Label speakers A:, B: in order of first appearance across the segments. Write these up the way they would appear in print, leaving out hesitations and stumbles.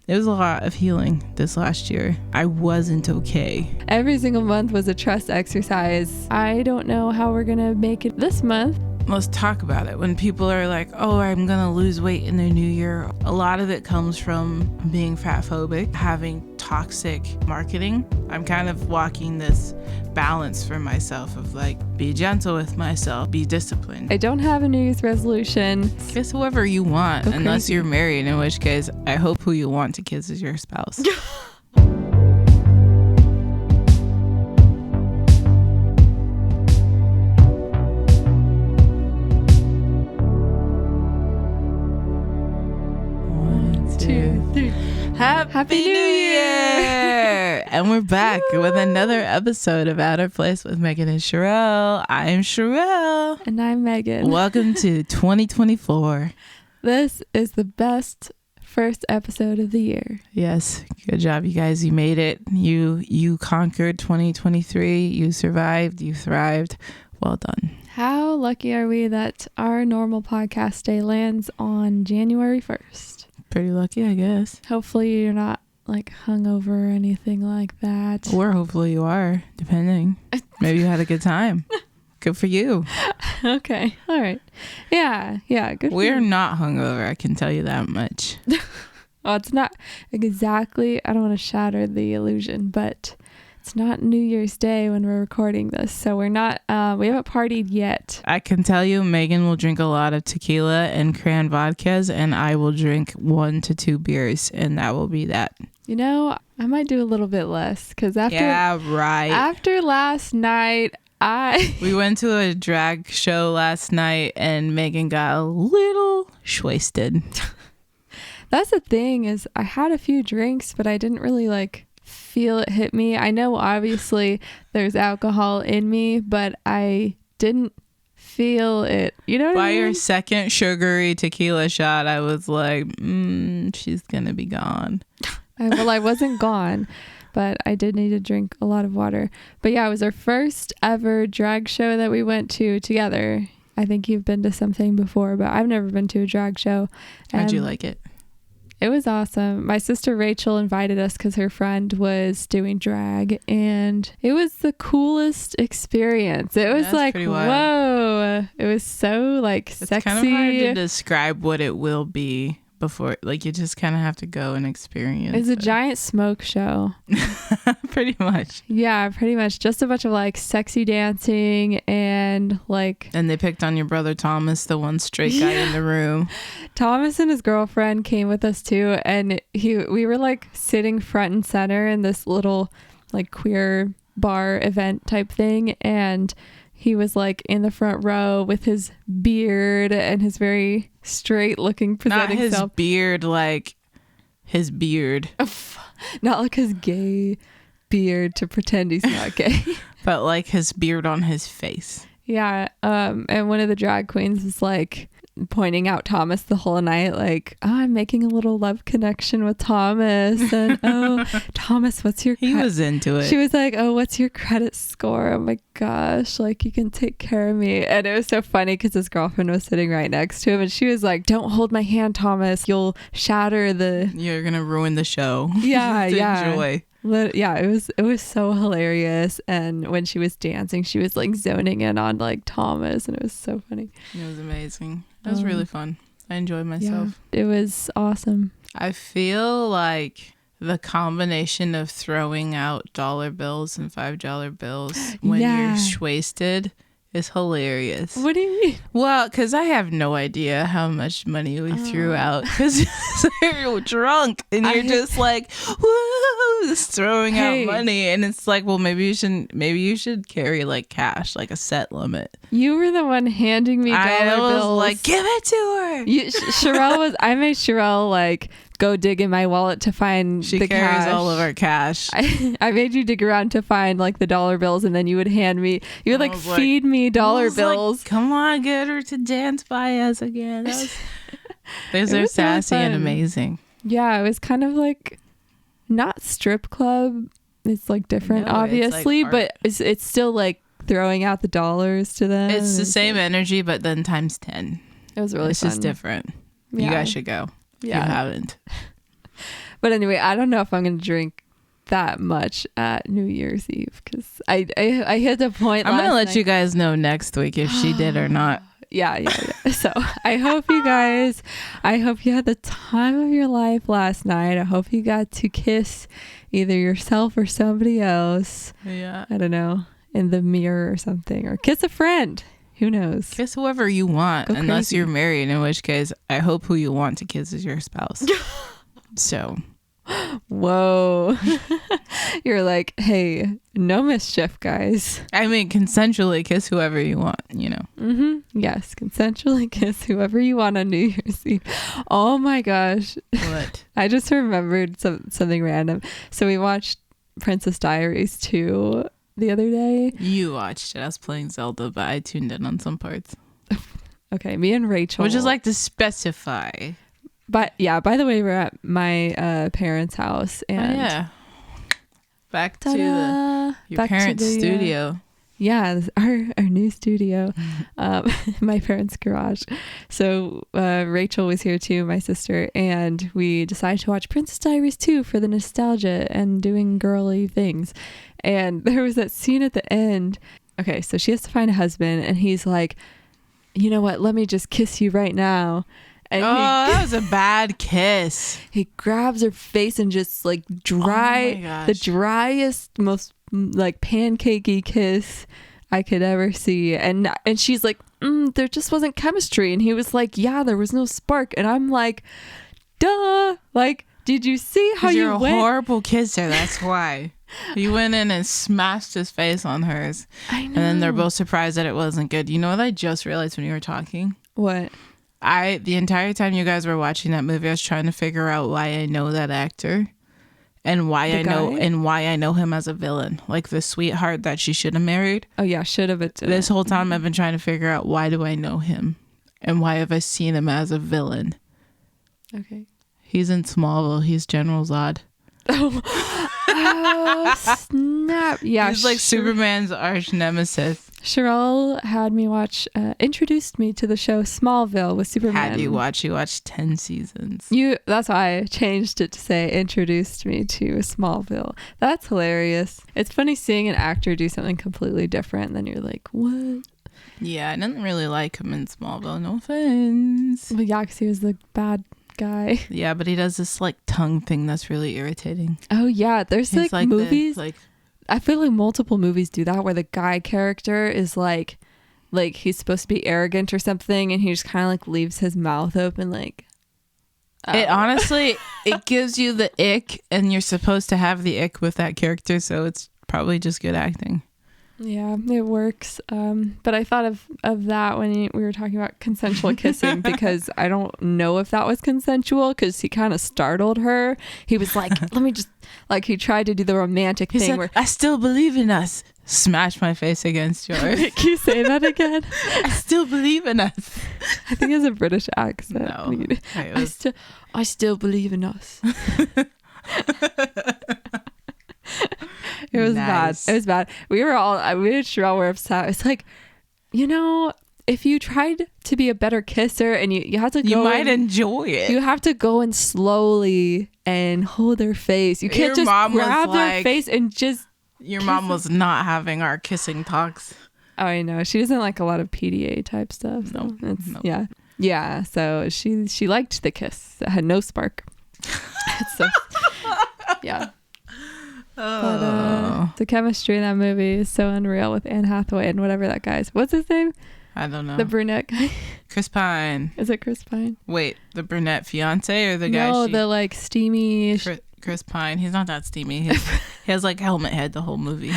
A: It was a lot of healing this last year. I wasn't okay.
B: Every single month was a trust exercise. I don't know how we're going to make it this month.
A: Let's talk about it. When people are like, oh, I'm going to lose weight in the new year, a lot of it comes from being fat phobic, having toxic marketing. I'm kind of walking this balance for myself of like, be gentle with myself, be disciplined.
B: I don't have a New Year's resolution.
A: Kiss whoever you want, unless you're married, in which case I hope who you want to kiss is your spouse. Happy New Year! And we're back with another episode of At Our Place with Megan and Sherelle. I'm Sherelle.
B: And I'm Megan.
A: Welcome to 2024.
B: This is the best first episode of the year.
A: Yes, good job, you guys. You made it. You conquered 2023. You survived. You thrived. Well done.
B: How lucky are we that our normal podcast day lands on January 1st?
A: Pretty lucky, I guess.
B: Hopefully you're not like hungover or anything like that.
A: Or hopefully you are, depending. Maybe you had a good time. Good for you.
B: Okay. All right. Yeah. Good.
A: We're not hungover, I can tell you that much.
B: Well, it's not exactly, I don't want to shatter the illusion, but it's not New Year's Day when we're recording this. So we're not, we haven't partied yet.
A: I can tell you Megan will drink a lot of tequila and cran vodkas, and I will drink 1 to 2 beers, and that will be that.
B: You know, I might do a little bit less because after last night,
A: we went to a drag show last night and Megan got a little wasted.
B: That's the thing is I had a few drinks, but I didn't really like feel it hit me. I know obviously there's alcohol in me, but I didn't feel it. You know what I mean? By
A: your second sugary tequila shot, I was like, she's gonna be gone.
B: Well, I wasn't gone, but I did need to drink a lot of water. But yeah, it was our first ever drag show that we went to together. I think you've been to something before, but I've never been to a drag show.
A: How'd you like it?
B: It was awesome. My sister Rachel invited us because her friend was doing drag, and it was the coolest experience. It was like, whoa. It was so like sexy.
A: It's kind of hard to describe what it will be before, like you just kind of have to go and experience it.
B: It's a giant smoke show.
A: Pretty much.
B: Yeah, pretty much. Just a bunch of like sexy dancing and like...
A: And they picked on your brother Thomas, the one straight guy in the room.
B: Thomas and his girlfriend came with us too, and we were like sitting front and center in this little like queer bar event type thing, and he was like in the front row with his beard and his very straight looking presenting self.
A: Not his beard, like his beard.
B: Not like his gay beard to pretend he's not gay.
A: But like his beard on his face.
B: Yeah. And one of the drag queens was like pointing out Thomas the whole night, like, oh, I'm making a little love connection with Thomas, and oh, Thomas, what's your
A: he was into it.
B: She was like, oh, what's your credit score? Oh my gosh, like you can take care of me. And it was so funny because his girlfriend was sitting right next to him, and she was like, don't hold my hand, Thomas, you'll shatter you're
A: gonna ruin the show.
B: Yeah.
A: Enjoy.
B: Yeah, it was so hilarious. And when she was dancing, she was like zoning in on like Thomas, and it was so funny.
A: It was amazing. It was really fun. I enjoyed myself.
B: Yeah, it was awesome.
A: I feel like the combination of throwing out dollar bills and $5 bills when you're wasted is hilarious.
B: What do you mean?
A: Well, because I have no idea how much money we threw out because you're drunk and you're just like, woo, just throwing out money. And it's like, well, maybe you should carry like cash, like a set limit.
B: You were the one handing me dollar bills.
A: I was like, give it to her.
B: I made Sherelle like go dig in my wallet to find the cash.
A: She carries all of our cash.
B: I made you dig around to find like the dollar bills, and then you would hand me, you would like feed me dollar bills.
A: Like, come on, get her to dance by us again. Those are sassy and amazing.
B: Yeah, it was kind of like not strip club. It's like different, obviously, like but it's still like throwing out the dollars to them.
A: It's the same energy, but then times 10.
B: It was really fun.
A: It's just different. Yeah. You guys should go. Yeah. You haven't.
B: But anyway, I don't know if I'm going to drink that much at New Year's Eve because I hit the point.
A: I'm going to let
B: night.
A: you guys know next week if she did or not.
B: Yeah. So I hope you guys, I hope you had the time of your life last night. I hope you got to kiss either yourself or somebody else.
A: Yeah.
B: I don't know, in the mirror or something, or kiss a friend. Who knows?
A: Kiss whoever you want,
B: Go
A: unless
B: crazy.
A: you're married, in which case I hope who you want to kiss is your spouse. So,
B: Whoa. You're like, hey, no mischief, guys.
A: I mean, consensually kiss whoever you want, you know.
B: Mm-hmm. Yes, consensually kiss whoever you want on New Year's Eve. Oh my gosh.
A: What?
B: I just remembered something random. So we watched Princess Diaries 2 the other day.
A: You watched it. I was playing Zelda, but I tuned in on some parts.
B: Okay, me and Rachel.
A: Would just like to specify.
B: But yeah, by the way, we're at my parents' house. And
A: yeah. Back to
B: ta-da!
A: your
B: Back to
A: parents'
B: the,
A: studio.
B: Yeah, this- our new studio, my parents' garage. So Rachel was here too, my sister, and we decided to watch Princess Diaries 2 for the nostalgia and doing girly things. And there was that scene at the end. Okay, so she has to find a husband, and he's like, you know what, let me just kiss you right now. And
A: That was a bad kiss.
B: he grabs her face and just like
A: Oh my gosh.
B: the driest, most like pancakey kiss I could ever see. And she's like, there just wasn't chemistry. And he was like, yeah, there was no spark. And I'm like, duh. Like, did you see how
A: 'Cause
B: you
A: you're a
B: went?
A: horrible kisser. That's why. You went in and smashed his face on hers.
B: I know.
A: And then they're both surprised that it wasn't good. You know what I just realized when you were talking?
B: What?
A: The entire time you guys were watching that movie, I was trying to figure out why I know that actor and why
B: The guy?
A: I know him as a villain, like the sweetheart that she should have married.
B: Oh yeah, should have. It
A: This whole time I've been trying to figure out why do I know him and why have I seen him as a villain?
B: Okay.
A: He's in Smallville. He's General Zod.
B: Oh snap! Yeah,
A: He's like Superman's arch nemesis.
B: Cheryl had me watch, introduced me to the show Smallville with Superman.
A: Had you watch? You watched 10 seasons.
B: That's why I changed it to say introduced me to Smallville. That's hilarious. It's funny seeing an actor do something completely different, and then you're like, what?
A: Yeah, I didn't really like him in Smallville. No offense.
B: Well, yeah, 'cause he was the bad guy.
A: Yeah, but he does this like tongue thing that's really irritating.
B: Oh yeah, there's
A: He's
B: like movies.
A: like
B: I feel like multiple movies do that where the guy character is like he's supposed to be arrogant or something, and he just kind of like leaves his mouth open, like.
A: it honestly it gives you the ick, and you're supposed to have the ick with that character, so it's probably just good acting.
B: Yeah, it works. But I thought of that when we were talking about consensual kissing, because I don't know if that was consensual, because he kind of startled her. He was like, let me just, like, he tried to do the romantic
A: He
B: thing
A: said,
B: where,
A: I still believe in us. Smash my face against yours.
B: can you say that again?
A: I still believe in us.
B: I think it's a British accent.
A: No. It
B: I still believe in us. It was
A: Nice.
B: bad. It was bad. We and Cheryl were upset. It's like, if you tried to be a better kisser and you have to go,
A: You might enjoy it.
B: you have to go in slowly and hold their face. You can't
A: Your
B: just
A: mom was
B: grab their
A: like-
B: face and just.
A: Your mom was not having our kissing talks.
B: Oh, I know. She doesn't like a lot of PDA type stuff. So
A: Nope.
B: it's,
A: Nope.
B: Yeah. Yeah. So she liked the kiss. It had no spark. So, yeah. But the chemistry in that movie is so unreal with Anne Hathaway and whatever that guy's. What's his name?
A: I don't know.
B: The brunette guy.
A: Chris Pine.
B: Is it Chris Pine?
A: Wait, the brunette fiance or the guy?
B: No, the like steamy.
A: Chris Pine. He's not that steamy. He has like helmet head the whole movie.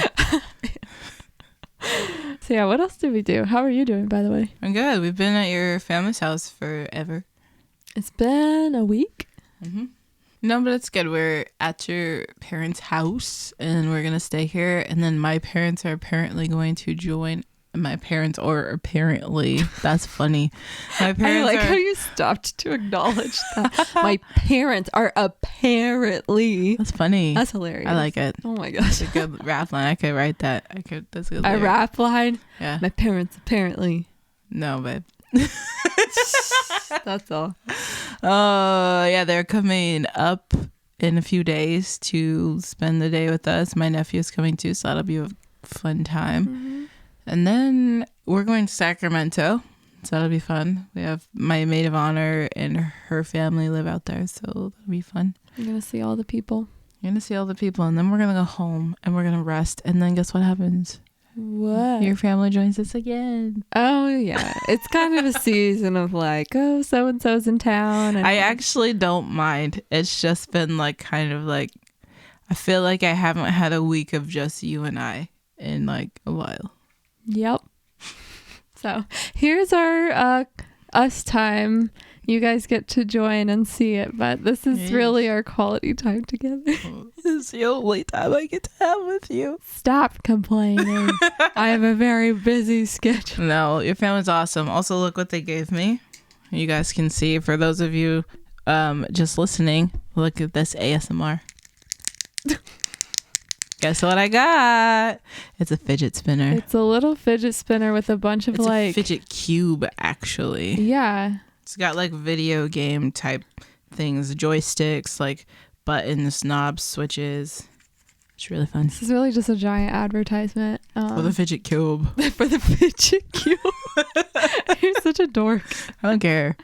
B: So yeah, what else did we do? How are you doing, by the way?
A: I'm good. We've been at your family's house forever.
B: It's been a week.
A: Mm-hmm. No, but it's good. We're at your parents' house and we're going to stay here. And then my parents are apparently going to join. My parents, or apparently, that's funny. My
B: I
A: parents
B: like
A: are,
B: how you stopped to acknowledge that. My parents are apparently.
A: That's funny.
B: That's hilarious.
A: I like it.
B: Oh my gosh.
A: It's a good rap line. I could write that. That's a good
B: A
A: lyric.
B: rap line.
A: Yeah.
B: My parents apparently.
A: No, babe.
B: That's all.
A: Oh, yeah. They're coming up in a few days to spend the day with us. My nephew's coming too, so that'll be a fun time.
B: Mm-hmm.
A: And then we're going to Sacramento, so that'll be fun. We have my maid of honor and her family live out there, so that'll be fun.
B: You're going to see all the people.
A: You're going to see all the people, and then we're going to go home, and we're going to rest, and then guess what happens?
B: What?
A: Your family joins us again.
B: Oh, yeah. It's kind of a season of like, oh, so-and-so's in town. And
A: I actually don't mind. It's just been like kind of like, I feel like I haven't had a week of just you and I in like a while.
B: Yep. So here's our us time. You guys get to join and see it, but this is really our quality time together.
A: This is the only time I get to have with you.
B: Stop complaining. I have a very busy schedule.
A: No, your family's awesome. Also, look what they gave me. You guys can see. For those of you just listening, look at this ASMR. Guess what I got? It's a fidget spinner.
B: It's a little fidget spinner with a bunch of
A: It's
B: like
A: a fidget cube, actually.
B: Yeah.
A: It's got like video game type things, joysticks, like buttons, knobs, switches. It's really fun.
B: This is really just a giant advertisement
A: For the fidget cube.
B: for the fidget cube. You're such a dork.
A: I don't care.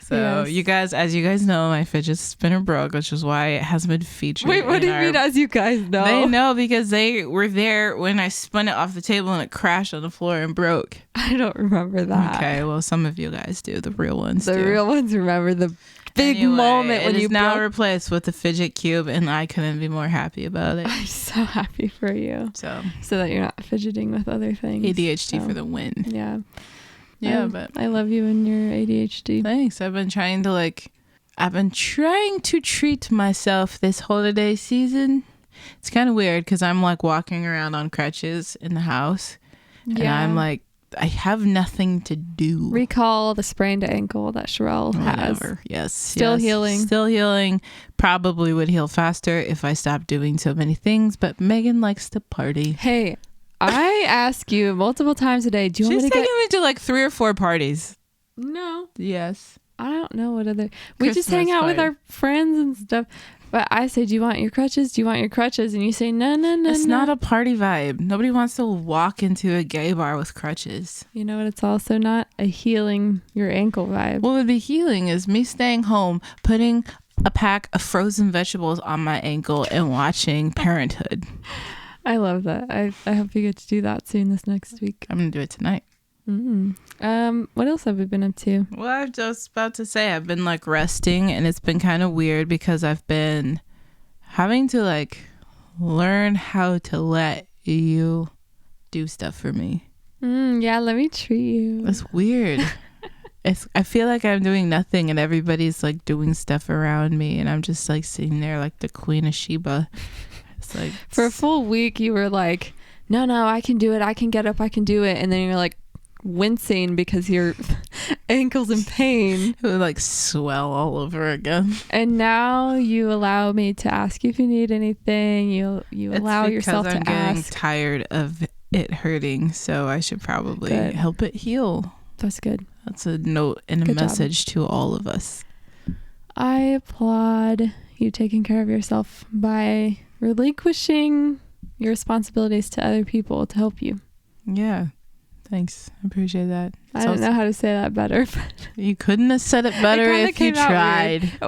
A: So
B: Yes.
A: you guys, as you guys know, my fidget spinner broke, which is why it hasn't been featured.
B: Wait, what
A: in
B: do you
A: our-
B: mean as you guys know?
A: They know because they were there when I spun it off the table and it crashed on the floor and broke.
B: I don't remember that.
A: Okay, well, some of you guys do. The real ones
B: The
A: do.
B: real ones remember the big
A: Anyway,
B: moment when
A: it
B: you
A: is now
B: broke.
A: replaced with the fidget cube, and I couldn't be more happy about it.
B: I'm so happy for you.
A: So
B: So that you're not fidgeting with other things.
A: ADHD
B: So,
A: for the win.
B: Yeah.
A: Yeah, but
B: I love you and your ADHD.
A: thanks. I've been trying to treat myself this holiday season. It's kind of weird because I'm like walking around on crutches in the house, and I'm like, I have nothing to do.
B: Recall the sprained ankle that Sherelle has.
A: Whatever. Yes.
B: Still
A: yes.
B: healing.
A: Still healing. Probably would heal faster if I stopped doing so many things, but Megan likes to party.
B: Hey, I ask you multiple times a day, do you
A: She's
B: want me to
A: taking
B: get...
A: me to like 3 or 4 parties.
B: No.
A: Yes.
B: I don't know what other... We just
A: Christmas
B: hang out with
A: party.
B: our friends and stuff. But I say, do you want your crutches? Do you want your crutches? And you say, no, no, no,
A: It's
B: no.
A: not a party vibe. Nobody wants to walk into a gay bar with crutches.
B: You know what? It's also not a healing your ankle vibe.
A: What would be healing is me staying home, putting a pack of frozen vegetables on my ankle and watching Parenthood.
B: I love that. I hope you get to do that soon this next week.
A: I'm going to do it tonight.
B: What else have we been up to?
A: Well, I was just about to say I've been like resting, and it's been kind of weird because I've been having to like learn how to let you do stuff for me.
B: Yeah, let me treat you.
A: It's weird. I feel like I'm doing nothing and everybody's like doing stuff around me, and I'm just like sitting there like the Queen of Sheba. It's like
B: For a full week, you were like, no, I can do it. I can get up. I can do it. And then you're like wincing because your ankle's in pain.
A: it would like swell all over again.
B: And now you allow me to ask you if you need anything. You
A: It's
B: allow
A: because
B: yourself
A: I'm
B: to
A: getting
B: ask.
A: tired of it hurting, so I should probably
B: Good.
A: help it heal.
B: That's good.
A: That's a note and a
B: Good job.
A: message to all of us.
B: I applaud you taking care of yourself by relinquishing your responsibilities to other people to help you.
A: Yeah. Thanks. I appreciate that.
B: I don't know how to say that better. But
A: You couldn't have said it better
B: kinda
A: if you
B: came out
A: tried.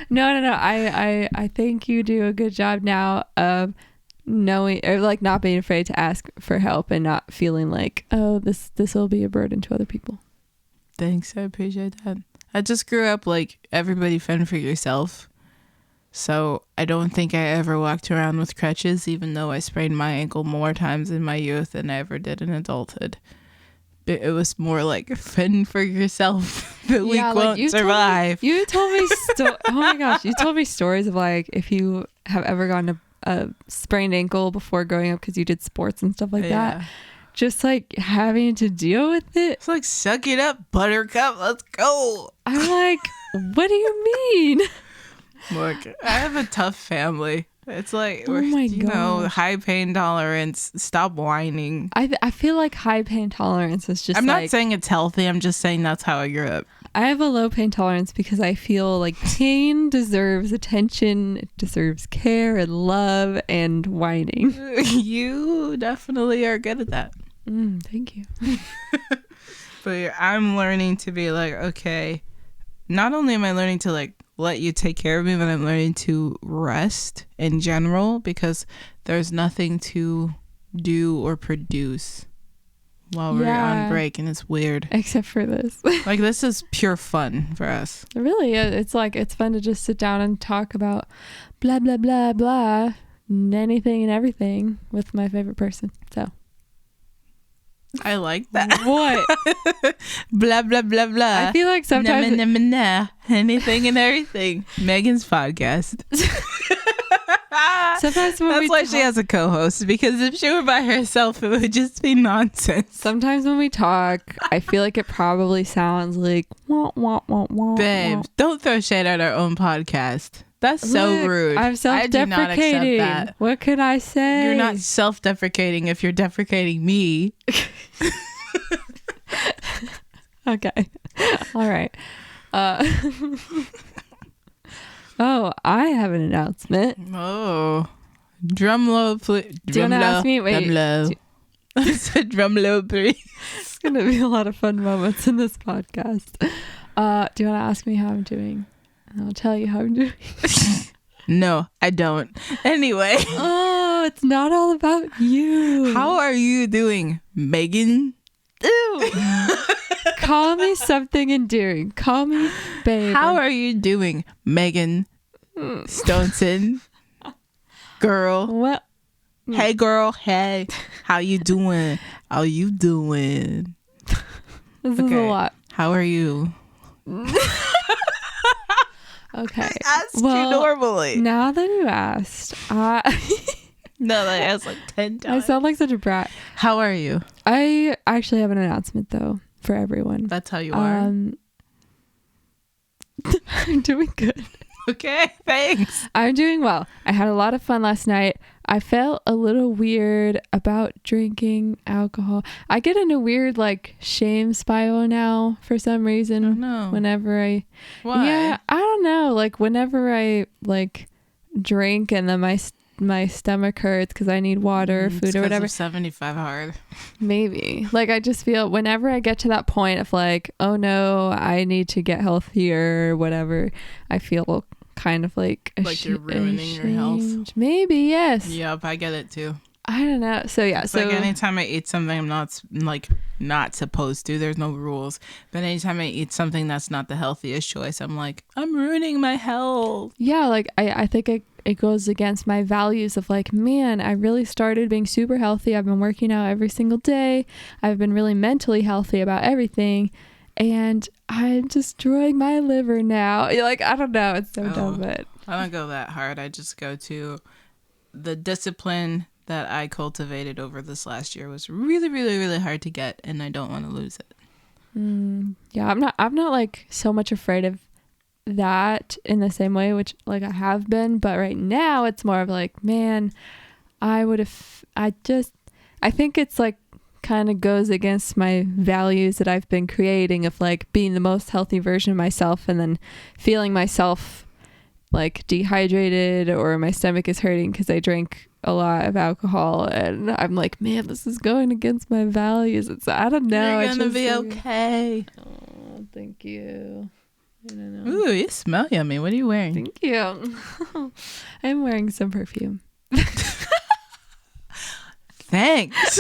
B: No. I think you do a good job now of knowing, or like not being afraid to ask for help and not feeling like, oh, this will be a burden to other people.
A: Thanks. I appreciate that. I just grew up like everybody fend for yourself. So I don't think I ever walked around with crutches, even though I sprained my ankle more times in my youth than I ever did in adulthood. But it was more like fend for yourself. The weak won't survive.
B: You told me, oh my gosh, you told me stories of like if you have ever gotten a sprained ankle before growing up because you did sports and stuff like that. Just like having to deal with it.
A: It's like, suck it up, buttercup. Let's go.
B: I'm like, what do you mean?
A: Look, I have a tough family. It's like,
B: Oh my gosh.
A: high pain tolerance. Stop whining.
B: I feel like high pain tolerance is just
A: I'm
B: like,
A: not saying it's healthy. I'm just saying that's how I grew up.
B: I have a low pain tolerance because I feel like pain deserves attention, it deserves care and love and whining.
A: You definitely are good at that.
B: Thank you.
A: But I'm learning to be like, okay, not only am I learning to like let you take care of me, but I'm learning to rest in general because there's nothing to do or produce while we're on break, and it's weird.
B: Except for this.
A: Like, this is pure fun for us.
B: Really, it's like, it's fun to just sit down and talk about blah, blah, blah, blah, and anything and everything with my favorite person. So.
A: I like that.
B: What?
A: Blah, blah, blah, blah.
B: I feel like sometimes...
A: Anything and everything. Megan's podcast.
B: Sometimes when
A: That's why she has a co-host, because if she were by herself, it would just be nonsense.
B: Sometimes when we talk, I feel like it probably sounds like wah, wah, wah, wah,
A: Babe,
B: wah.
A: don't throw shade at our own podcast. That's so
B: Look,
A: rude.
B: I'm self-deprecating.
A: I do not accept that.
B: What can I say?
A: You're not self-deprecating if you're deprecating me.
B: Okay. All right. Oh, I have an announcement.
A: Oh. Drum low, please.
B: Do you want to ask me? Wait.
A: Drum low. I said drum low, please.
B: It's going to be a lot of fun moments in this podcast. Do you want to ask me how I'm doing? And I'll tell you how I'm doing.
A: No, I don't. Anyway.
B: Oh, it's not all about you.
A: How are you doing, Megan?
B: Ew. Call me something endearing. Call me babe.
A: How are you doing, Megan Stonson? Girl.
B: What?
A: Hey, girl. Hey. How you doing? How you doing?
B: This is a lot.
A: How are you?
B: Okay.
A: I asked you normally.
B: Now that you asked,
A: No, I asked like 10
B: I
A: times.
B: sound like such a brat.
A: How are you?
B: I actually have an announcement though for everyone.
A: That's how you are.
B: I'm doing good.
A: Okay, thanks.
B: I'm doing well. I had a lot of fun last night. I felt a little weird about drinking alcohol. I get in a weird like shame spiral now for some reason.
A: Oh, no.
B: Whenever I
A: Why?
B: Yeah, I don't know. Like whenever I like drink and then my stomach hurts because I need water or food or whatever.
A: 75 hard.
B: Maybe. Like I just feel whenever I get to that point of like, oh no, I need to get healthier or whatever, I feel kind of like
A: you're ruining your health.
B: Maybe, yes.
A: Yep, I get it too.
B: I don't know. So yeah,
A: It's
B: so
A: like anytime I eat something I'm not supposed to, there's no rules. But anytime I eat something that's not the healthiest choice, I'm like, I'm ruining my health.
B: yeah, like I think it goes against my values of like, man, I really started being super healthy. I've been working out every single day. I've been really mentally healthy about everything. And I'm destroying my liver now. You're like, I don't know. It's so dumb, but
A: I don't go that hard. I just go to the discipline that I cultivated over this last year was really, really, really hard to get, and I don't want to lose it.
B: yeah, I'm not like so much afraid of that in the same way, which like I have been, but right now it's more of like, man, I think it's like kind of goes against my values that I've been creating of like being the most healthy version of myself and then feeling myself like dehydrated or my stomach is hurting because I drank a lot of alcohol, and I'm like, man, this is going against my values. It's, I don't know.
A: You're gonna be okay.
B: Oh, thank you. I don't know.
A: Ooh, you smell yummy. What are you wearing?
B: Thank you. I'm wearing some perfume.
A: Thanks.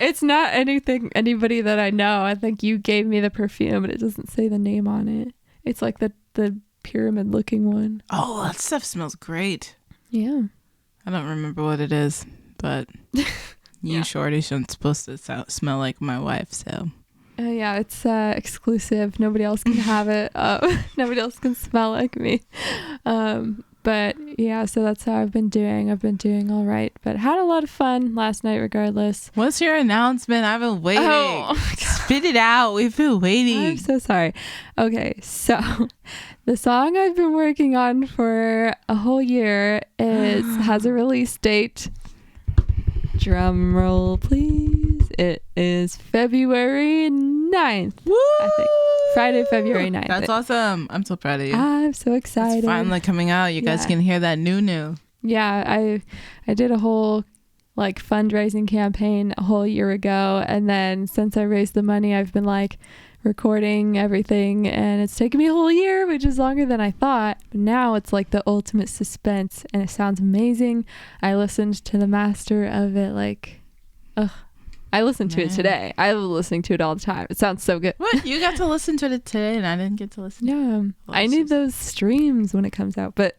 B: It's not anybody that I know. I think you gave me the perfume, but it doesn't say the name on it. It's like the pyramid looking one.
A: Oh, that stuff smells great.
B: Yeah.
A: I don't remember what it is, but you shorty shouldn't supposed to smell like my wife, so.
B: Yeah, it's exclusive. Nobody else can have it. Nobody else can smell like me. But yeah, so that's how I've been doing. I've been doing all right, but had a lot of fun last night regardless.
A: What's your announcement? I've been waiting.
B: Oh,
A: spit it out. We've been waiting.
B: I'm so sorry. Okay, so the song I've been working on for a whole year has a release date. Drum roll, please. It is February 9th.
A: Woo!
B: I think. Friday, February 9th.
A: That's awesome. I'm so proud of you.
B: I'm so excited.
A: It's finally coming out. You guys can hear that new.
B: Yeah, I did a whole like fundraising campaign a whole year ago, and then since I raised the money, I've been like recording everything, and it's taken me a whole year, which is longer than I thought. But now it's like the ultimate suspense, and it sounds amazing. I listened to the master of it like, I listened to it today. I was listening to it all the time. It sounds so good.
A: What? You got to listen to it today, and I didn't get to listen.
B: Yeah,
A: Well,
B: I need those streams when it comes out, but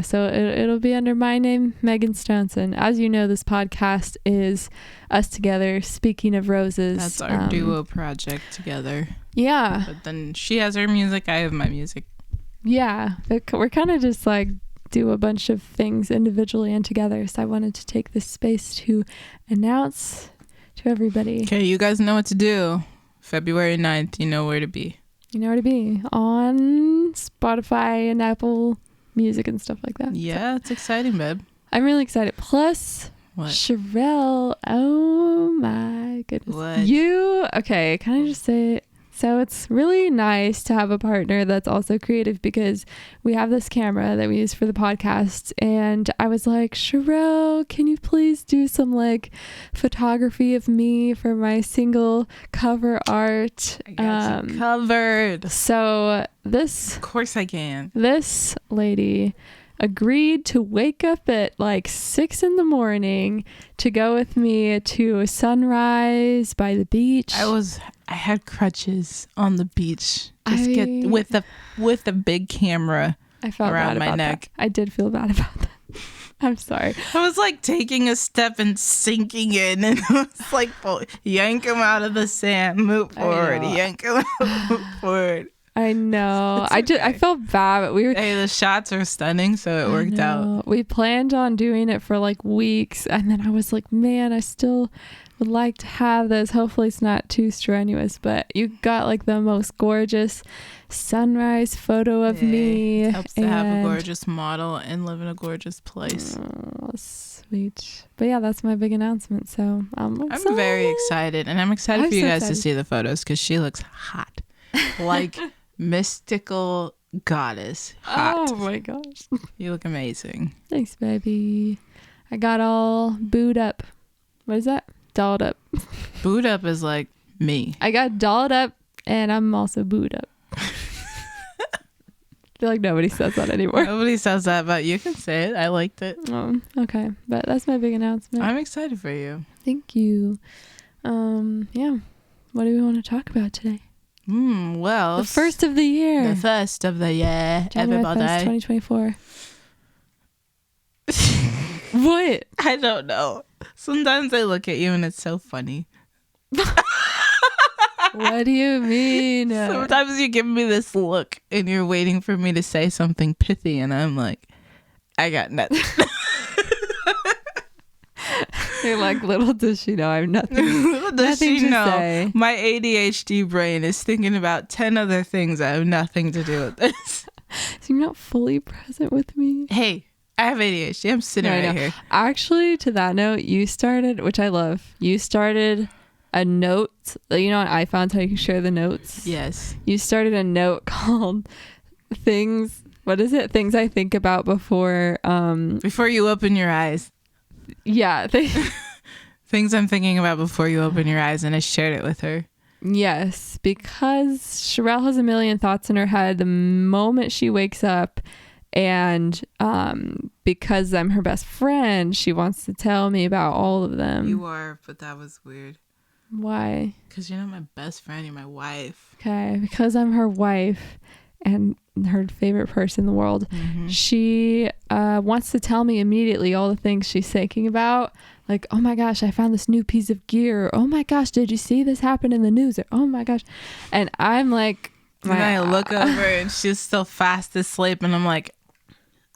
B: so it'll be under my name, Megan Stoneson. As you know, this podcast is us together. Speaking of roses,
A: that's our duo project together.
B: Yeah,
A: but then she has her music, I have my music.
B: Yeah, we're kind of just like do a bunch of things individually and together. So I wanted to take this space to announce to everybody.
A: Okay, you guys know what to do. February 9th, you know where to be.
B: You know where to be on Spotify and Apple Music and stuff like that.
A: Yeah, it's exciting, babe.
B: I'm really excited. Plus,
A: what?
B: Sherelle, oh my goodness.
A: What?
B: Okay, can I just say it? So it's really nice to have a partner that's also creative, because we have this camera that we use for the podcast, and I was like, Sherelle, can you please do some like photography of me for my single cover art?
A: I got you covered.
B: So
A: Of course I can.
B: This lady agreed to wake up at like 6 a.m. to go with me to a sunrise by the beach.
A: I had crutches on the beach. Get with a big camera.
B: I felt
A: around
B: bad
A: my
B: about
A: neck.
B: That. I did feel bad about that. I'm sorry.
A: I was like taking a step and sinking in, and I was like, yank him out of the sand, move forward, yank him out, move forward.
B: I know.
A: Okay.
B: I felt bad, but
A: Hey, the shots are stunning, so it worked out.
B: We planned on doing it for like weeks, and then I was like, man, I still would like to have this. Hopefully it's not too strenuous, but you got like the most gorgeous sunrise photo of me.
A: It helps to have a gorgeous model and live in a gorgeous place.
B: Oh, sweet. But yeah, that's my big announcement. So I'm
A: very excited, and I'm excited for you guys to
B: excited.
A: see the photos, because she looks hot. Like mystical goddess. Hot.
B: Oh my gosh.
A: You look amazing.
B: Thanks, baby. I got all booed up. What is that? Dolled up.
A: Booed up is like me.
B: I got dolled up, and I'm also booed up. I feel like nobody says that anymore.
A: Nobody says that, but you can say it. I liked it.
B: Oh, okay. But that's my big announcement.
A: I'm excited for you.
B: Thank you. Yeah. What do we want to talk about today?
A: Well,
B: The first of the year.
A: The first of the year,
B: January
A: everybody.
B: 1st, 2024. What?
A: I don't know. Sometimes I look at you and it's so funny.
B: What do you mean?
A: Sometimes you give me this look and you're waiting for me to say something pithy, and I'm like, I got nothing.
B: You're like, little does she know I have nothing.
A: Does
B: nothing
A: she
B: to
A: know?
B: say.
A: My ADHD brain is thinking about 10 other things that have nothing to do with this.
B: So you're not fully present with me?
A: Hey, I have ADHD. I'm sitting
B: No, I
A: right
B: know.
A: here.
B: Actually, to that note, you started, which I love, you started a note. You know on iPhones how you can share the notes?
A: Yes.
B: You started a note called Things, what is it? Things I think about before.
A: Before you open your eyes.
B: Yeah.
A: Things I'm thinking about before you open your eyes, and I shared it with her.
B: Yes, because Sherelle has a million thoughts in her head the moment she wakes up, and because I'm her best friend, she wants to tell me about all of them.
A: You are, but that was weird.
B: Why?
A: Because you're not my best friend, you're my wife.
B: Okay, because I'm her wife and her favorite person in the world.
A: Mm-hmm.
B: She wants to tell me immediately all the things she's thinking about. Like, oh my gosh, I found this new piece of gear. Oh my gosh, did you see this happen in the news? Or, oh my gosh. And I'm like...
A: And I look over and she's still fast asleep, and I'm like,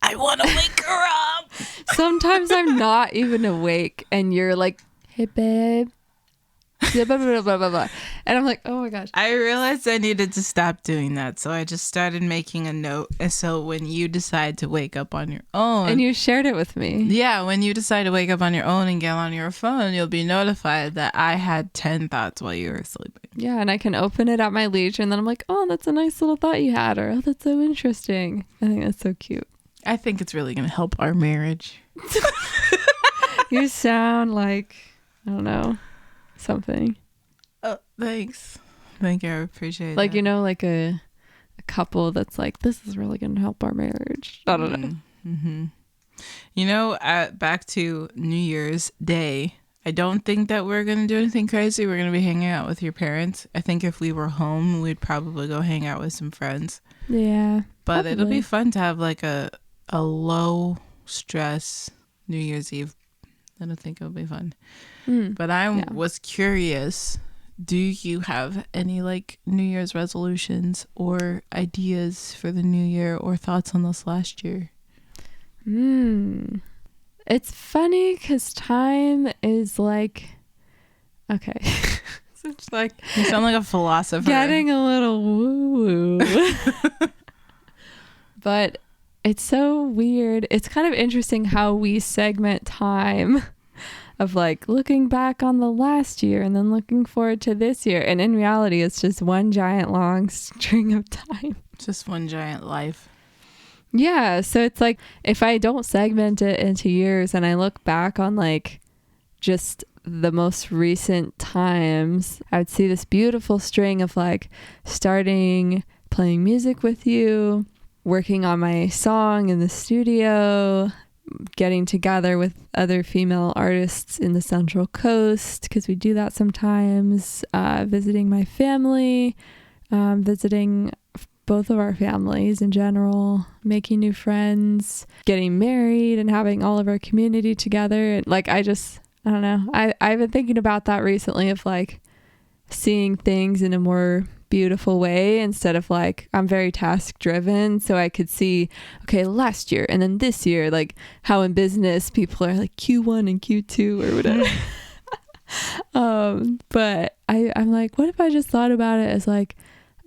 A: I want to wake her up.
B: Sometimes I'm not even awake and you're like, hey babe. blah, blah, blah, blah, blah, blah. And I'm like, oh my gosh.
A: I realized I needed to stop doing that, so I just started making a note. And so when you decide to wake up on your own,
B: And you shared it with me.
A: yeah, when you decide to wake up on your own and get on your phone, you'll be notified that I had 10 thoughts while you were sleeping.
B: Yeah, and I can open it at my leisure, and then I'm like, oh, that's a nice little thought you had, or oh, that's so interesting. I think that's so cute.
A: I think it's really going to help our marriage.
B: You sound like, I don't know, something.
A: Oh, thanks. Thank you. I appreciate it.
B: Like, you know, like a couple that's like, this is really going to help our marriage. I don't know.
A: Mm-hmm. You know, back to New Year's Day, I don't think that we're going to do anything crazy. We're going to be hanging out with your parents. I think if we were home, we'd probably go hang out with some friends.
B: Yeah.
A: But
B: probably.
A: it'll be fun to have like a low stress New Year's Eve. I don't think it'll be fun. But I was curious, do you have any like New Year's resolutions or ideas for the new year or thoughts on this last year?
B: It's funny because time is like, okay. It's like
A: You sound like a philosopher.
B: getting a little woo-woo. But it's so weird. It's kind of interesting how we segment time of like looking back on the last year and then looking forward to this year. And in reality, it's just one giant long string of time.
A: Just one giant life.
B: Yeah. So it's like if I don't segment it into years and I look back on like just the most recent times, I would see this beautiful string of like starting playing music with you, working on my song in the studio, getting together with other female artists in the Central Coast, because we do that sometimes, visiting my family, visiting both of our families in general, making new friends, getting married and having all of our community together. And like, I don't know. I've been thinking about that recently of like seeing things in a more beautiful way instead of like, I'm very task driven. So I could see, okay, last year and then this year, like how in business people are like Q1 and Q2 or whatever. But I'm like, what if I just thought about it as like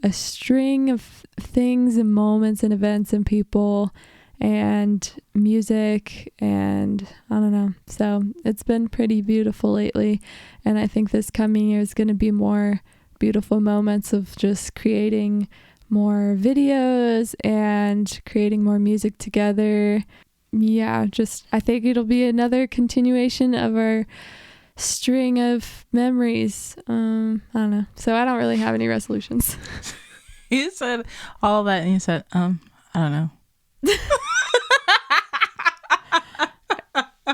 B: a string of things and moments and events and people and music, and I don't know. So it's been pretty beautiful lately, and I think this coming year is going to be more beautiful moments of just creating more videos and creating more music together. Yeah, just I think it'll be another continuation of our string of memories. I don't know. So I don't really have any resolutions.
A: You said all that and you said, I don't know.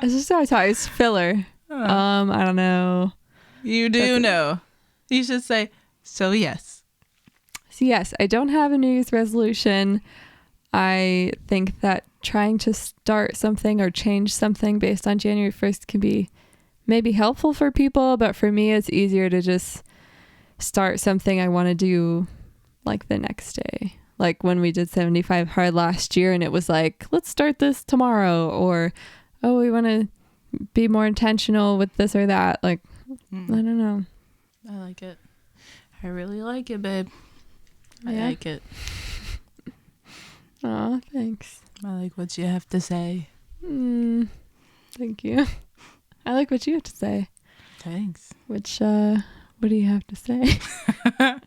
B: It's just how I talk. It's filler. I don't know.
A: You do know. You should say, so yes.
B: So yes, I don't have a New Year's resolution. I think that trying to start something or change something based on January 1st can be maybe helpful for people, but for me it's easier to just start something I want to do like the next day. Like when we did 75 Hard last year and it was like, let's start this tomorrow, or oh, we want to be more intentional with this or that. Like, I don't know.
A: I like it. I really like it, babe. I
B: Yeah.
A: like it.
B: Oh, thanks.
A: I like what you have to say.
B: Thank you. I like what you have to say.
A: Thanks.
B: Which, what do you have to say? I'm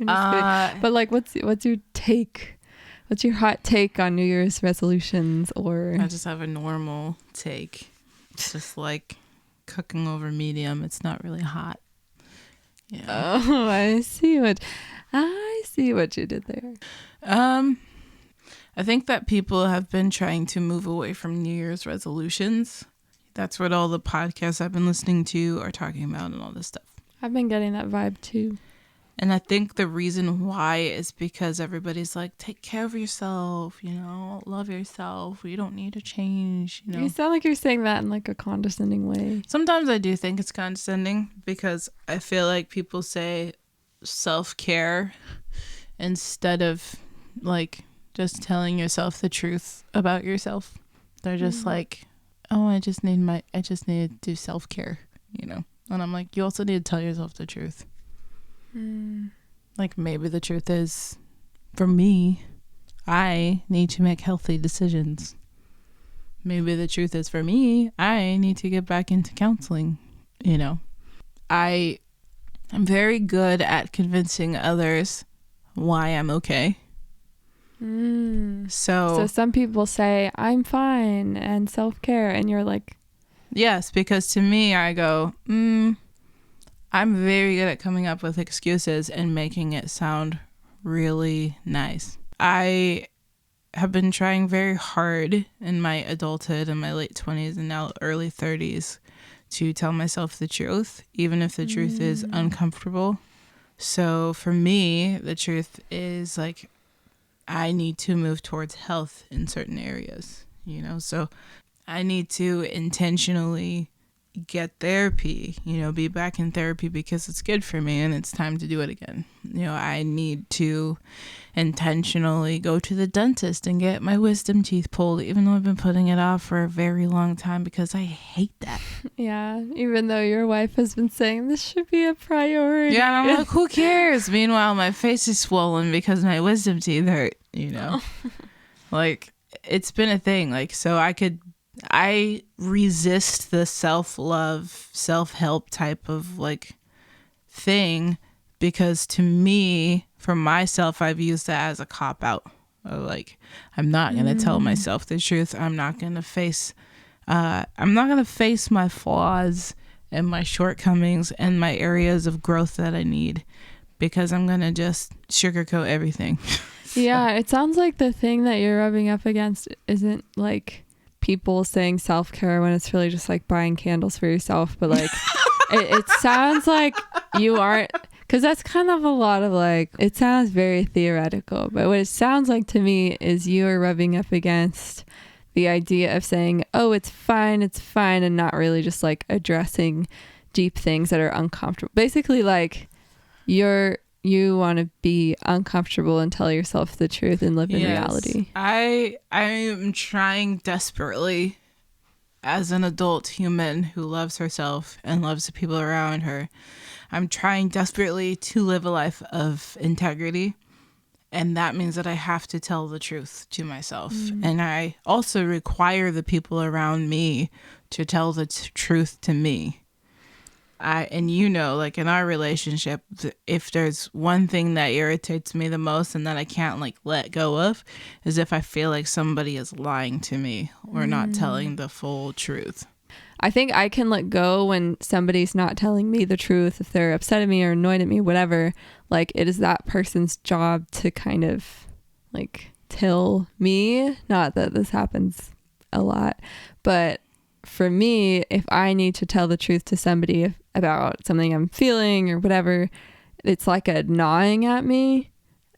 B: just kidding. But like, what's your take? What's your hot take on New Year's resolutions? Or
A: I just have a normal take. It's just like cooking over medium. It's not really hot. Yeah.
B: oh, I see what you did there.
A: I think that people have been trying to move away from New Year's resolutions. That's what all the podcasts I've been listening to are talking about and all this stuff.
B: I've been getting that vibe too.
A: And I think the reason why is because everybody's like, take care of yourself, love yourself. You don't need to change,
B: You sound like you're saying that in like a condescending way.
A: Sometimes I do think it's condescending because I feel like people say self-care instead of like just telling yourself the truth about yourself. They're just like, oh, I just need to do self-care, And I'm like, you also need to tell yourself the truth. Like, maybe the truth is, for me, I need to make healthy decisions. Maybe the truth is, for me, I need to get back into counseling. You know, I'm very good at convincing others why I'm okay. So
B: some people say I'm fine and self-care, and you're like,
A: yes, because to me, I go, I'm very good at coming up with excuses and making it sound really nice. I have been trying very hard in my adulthood, in my late 20s and now early 30s, to tell myself the truth, even if the truth is uncomfortable. So for me, the truth is like, I need to move towards health in certain areas, you know? So I need to intentionally get therapy, you know, be back in therapy because it's good for me and it's time to do it again. You know, I need to intentionally go to the dentist and get my wisdom teeth pulled, even though I've been putting it off for a very long time because I hate that.
B: Yeah, even though your wife has been saying this should be a priority.
A: Yeah, and I'm like, who cares? Meanwhile, my face is swollen because my wisdom teeth hurt, you know? Like, it's been a thing. Like, so I resist the self-love, self-help type of like thing because to me, for myself, I've used that as a cop-out. Like, I'm not going to tell myself the truth. I'm not going to face my flaws and my shortcomings and my areas of growth that I need because I'm going to just sugarcoat everything.
B: Yeah, it sounds like the thing that you're rubbing up against isn't like people saying self-care when it's really just like buying candles for yourself, but like it sounds like you aren't, because that's kind of a lot of like, it sounds very theoretical, but what it sounds like to me is you are rubbing up against the idea of saying, oh, it's fine, and not really just like addressing deep things that are uncomfortable. Basically, like you want to be uncomfortable and tell yourself the truth and live in reality.
A: I am trying desperately as an adult human who loves herself and loves the people around her. I'm trying desperately to live a life of integrity. And that means that I have to tell the truth to myself. And I also require the people around me to tell the truth to me. And you know, like in our relationship, if there's one thing that irritates me the most and that I can't like let go of is if I feel like somebody is lying to me or not telling the full truth.
B: I think I can let go when somebody's not telling me the truth, if they're upset at me or annoyed at me, whatever. Like, it is that person's job to kind of like tell me, not that this happens a lot, but for me, if I need to tell the truth to somebody about something I'm feeling or whatever, it's like a gnawing at me.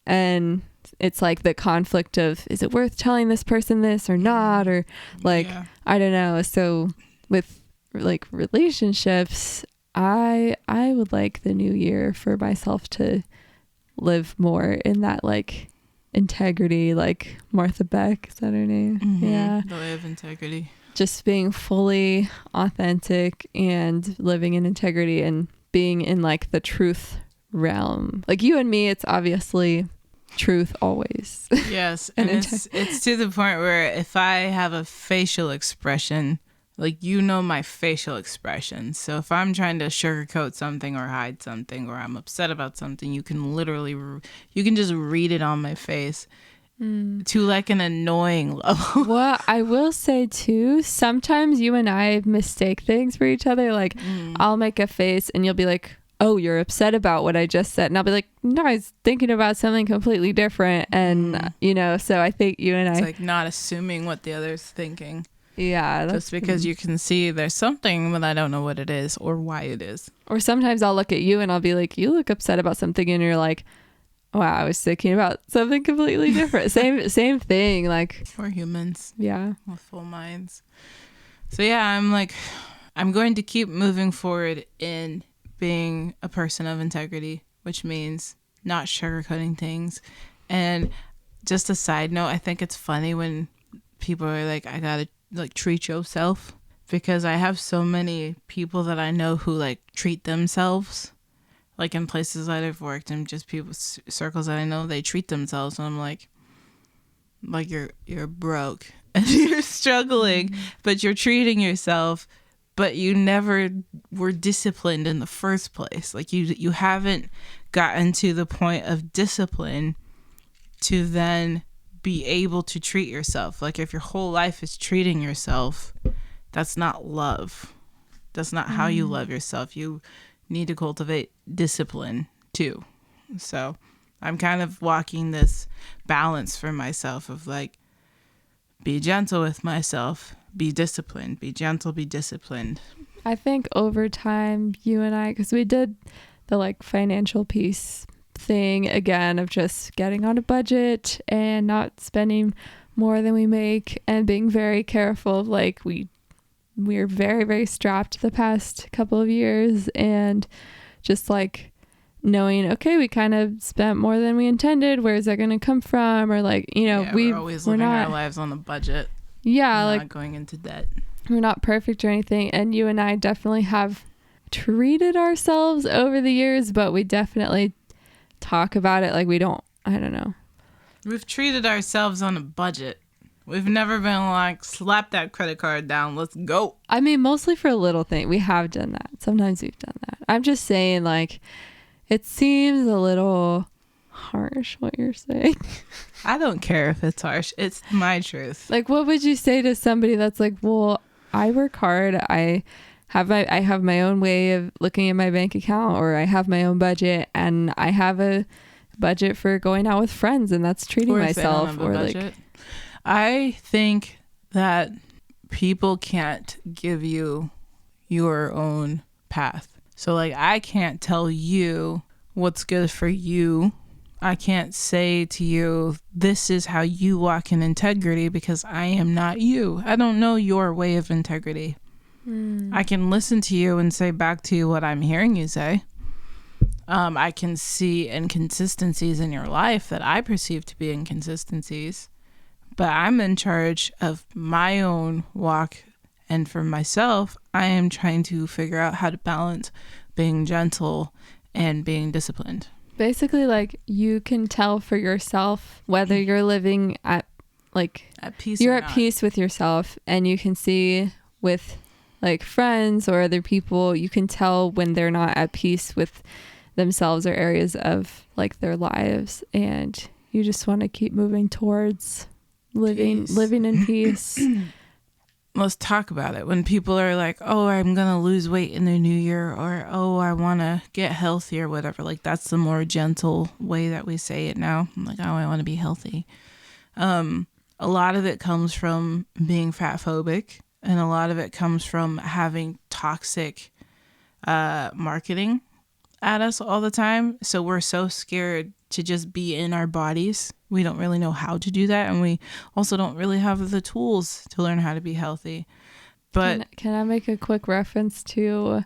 B: And it's like the conflict of, is it worth telling this person this or not? Or like, I don't know. So with like relationships, I would like the new year for myself to live more in that like integrity, like Martha Beck, is that her name? Yeah.
A: The way of integrity.
B: Just being fully authentic and living in integrity and being in like the truth realm. Like you and me, it's obviously truth always.
A: Yes. And it's to the point where if I have a facial expression, like, you know, my facial expression. So if I'm trying to sugarcoat something or hide something or I'm upset about something, you can just read it on my face. To like an annoying level.
B: Well, I will say too, sometimes you and I mistake things for each other. Like I'll make a face and you'll be like, oh, you're upset about what I just said. And I'll be like, no, I was thinking about something completely different. And, you know, so I think you and
A: it's like not assuming what the other's thinking.
B: Yeah.
A: Just because you can see there's something, but I don't know what it is or why it is.
B: Or sometimes I'll look at you and I'll be like, you look upset about something. And you're like, wow, I was thinking about something completely different. Same thing. Like,
A: we're humans.
B: Yeah.
A: With full minds. So yeah, I'm going to keep moving forward in being a person of integrity, which means not sugarcoating things. And just a side note, I think it's funny when people are like, I gotta like treat yourself. because I have so many people that I know who like treat themselves, like in places that I've worked and just people circles that I know, they treat themselves, and I'm like you're broke and you're struggling, but you're treating yourself, but you never were disciplined in the first place. Like you haven't gotten to the point of discipline to then be able to treat yourself. Like if your whole life is treating yourself, that's not love. That's not how you love yourself. You need to cultivate discipline too. So I'm kind of walking this balance for myself of like, be gentle with myself, be disciplined, be gentle, be disciplined.
B: I think over time, you and I, because we did the like financial piece thing again of just getting on a budget and not spending more than we make and being very careful of like we're very, very strapped the past couple of years, and just like knowing, okay, we kind of spent more than we intended. Where's that going to come from? Or like, you know,
A: we're always living our lives on a budget.
B: Yeah.
A: Not
B: like
A: going into debt.
B: We're not perfect or anything. And you and I definitely have treated ourselves over the years, but we definitely talk about it. Like I don't know.
A: We've treated ourselves on a budget. We've never been like, slap that credit card down, let's go.
B: I mean, mostly for a little thing. We have done that. Sometimes we've done that. I'm just saying, like, it seems a little harsh what you're saying.
A: I don't care if it's harsh. It's my truth.
B: Like, what would you say to somebody that's like, well, I work hard. I have my own way of looking at my bank account, or I have my own budget, and I have a budget for going out with friends, and that's treating myself. Or like,
A: I think that people can't give you your own path. So like, I can't tell you what's good for you. I can't say to you, this is how you walk in integrity, because I am not you. I don't know your way of integrity. I can listen to you and say back to you what I'm hearing you say. I can see inconsistencies in your life that I perceive to be inconsistencies, but I'm in charge of my own walk. And for myself, I am trying to figure out how to balance being gentle and being disciplined.
B: Basically, like, you can tell for yourself whether you're living at
A: peace.
B: You're at peace with yourself, and you can see with like friends or other people, you can tell when they're not at peace with themselves or areas of like their lives, and you just want to keep moving towards living in peace.
A: Let's talk about it. When people are like, oh, I'm going to lose weight in the new year, or, oh, I want to get healthy or whatever. Like, that's the more gentle way that we say it now. I'm like, oh, I want to be healthy. A lot of it comes from being fat phobic, and a lot of it comes from having toxic marketing at us all the time. So we're so scared to just be in our bodies. We don't really know how to do that, and we also don't really have the tools to learn how to be healthy. But
B: can I make a quick reference to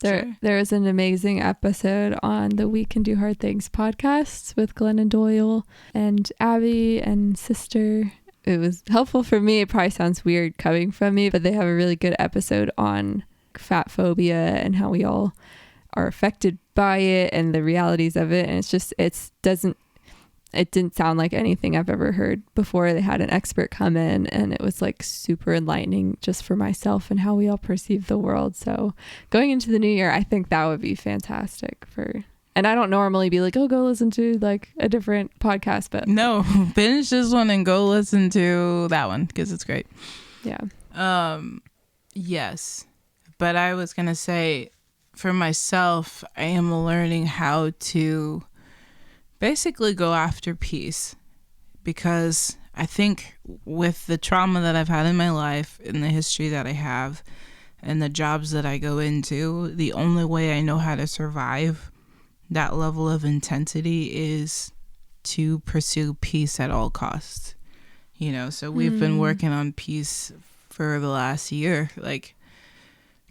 A: Sure.
B: There is an amazing episode on the We Can Do Hard Things podcast with Glennon Doyle and Abby and Sister. It was helpful for me. It probably sounds weird coming from me, but they have a really good episode on fat phobia and how we all are affected by it and the realities of it. And it didn't sound like anything I've ever heard before. They had an expert come in, and it was like super enlightening just for myself and how we all perceive the world. So going into the new year, I think that would be fantastic and I don't normally be like, oh, go listen to like a different podcast, but
A: no, finish this one and go listen to that one because it's great.
B: Yeah.
A: Yes. But I was going to say, for myself, I am learning how to basically go after peace, because I think with the trauma that I've had in my life and the history that I have and the jobs that I go into, the only way I know how to survive that level of intensity is to pursue peace at all costs. You know, so we've been working on peace for the last year, like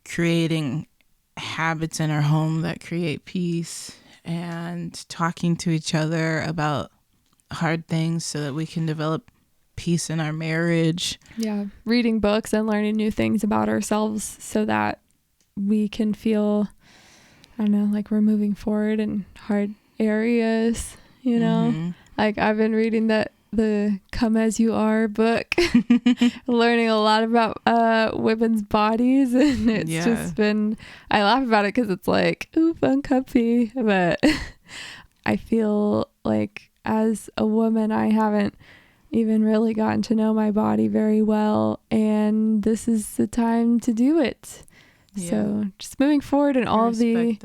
A: creating habits in our home that create peace and talking to each other about hard things so that we can develop peace in our marriage.
B: Yeah. Reading books and learning new things about ourselves so that we can feel, I don't know, like we're moving forward in hard areas, you know?
A: Mhm.
B: Like I've been reading the Come As You Are book, learning a lot about women's bodies, and it's just been, I laugh about it because it's like, oof, uncomfy, but I feel like as a woman I haven't even really gotten to know my body very well, and this is the time to do it. So just moving forward in all the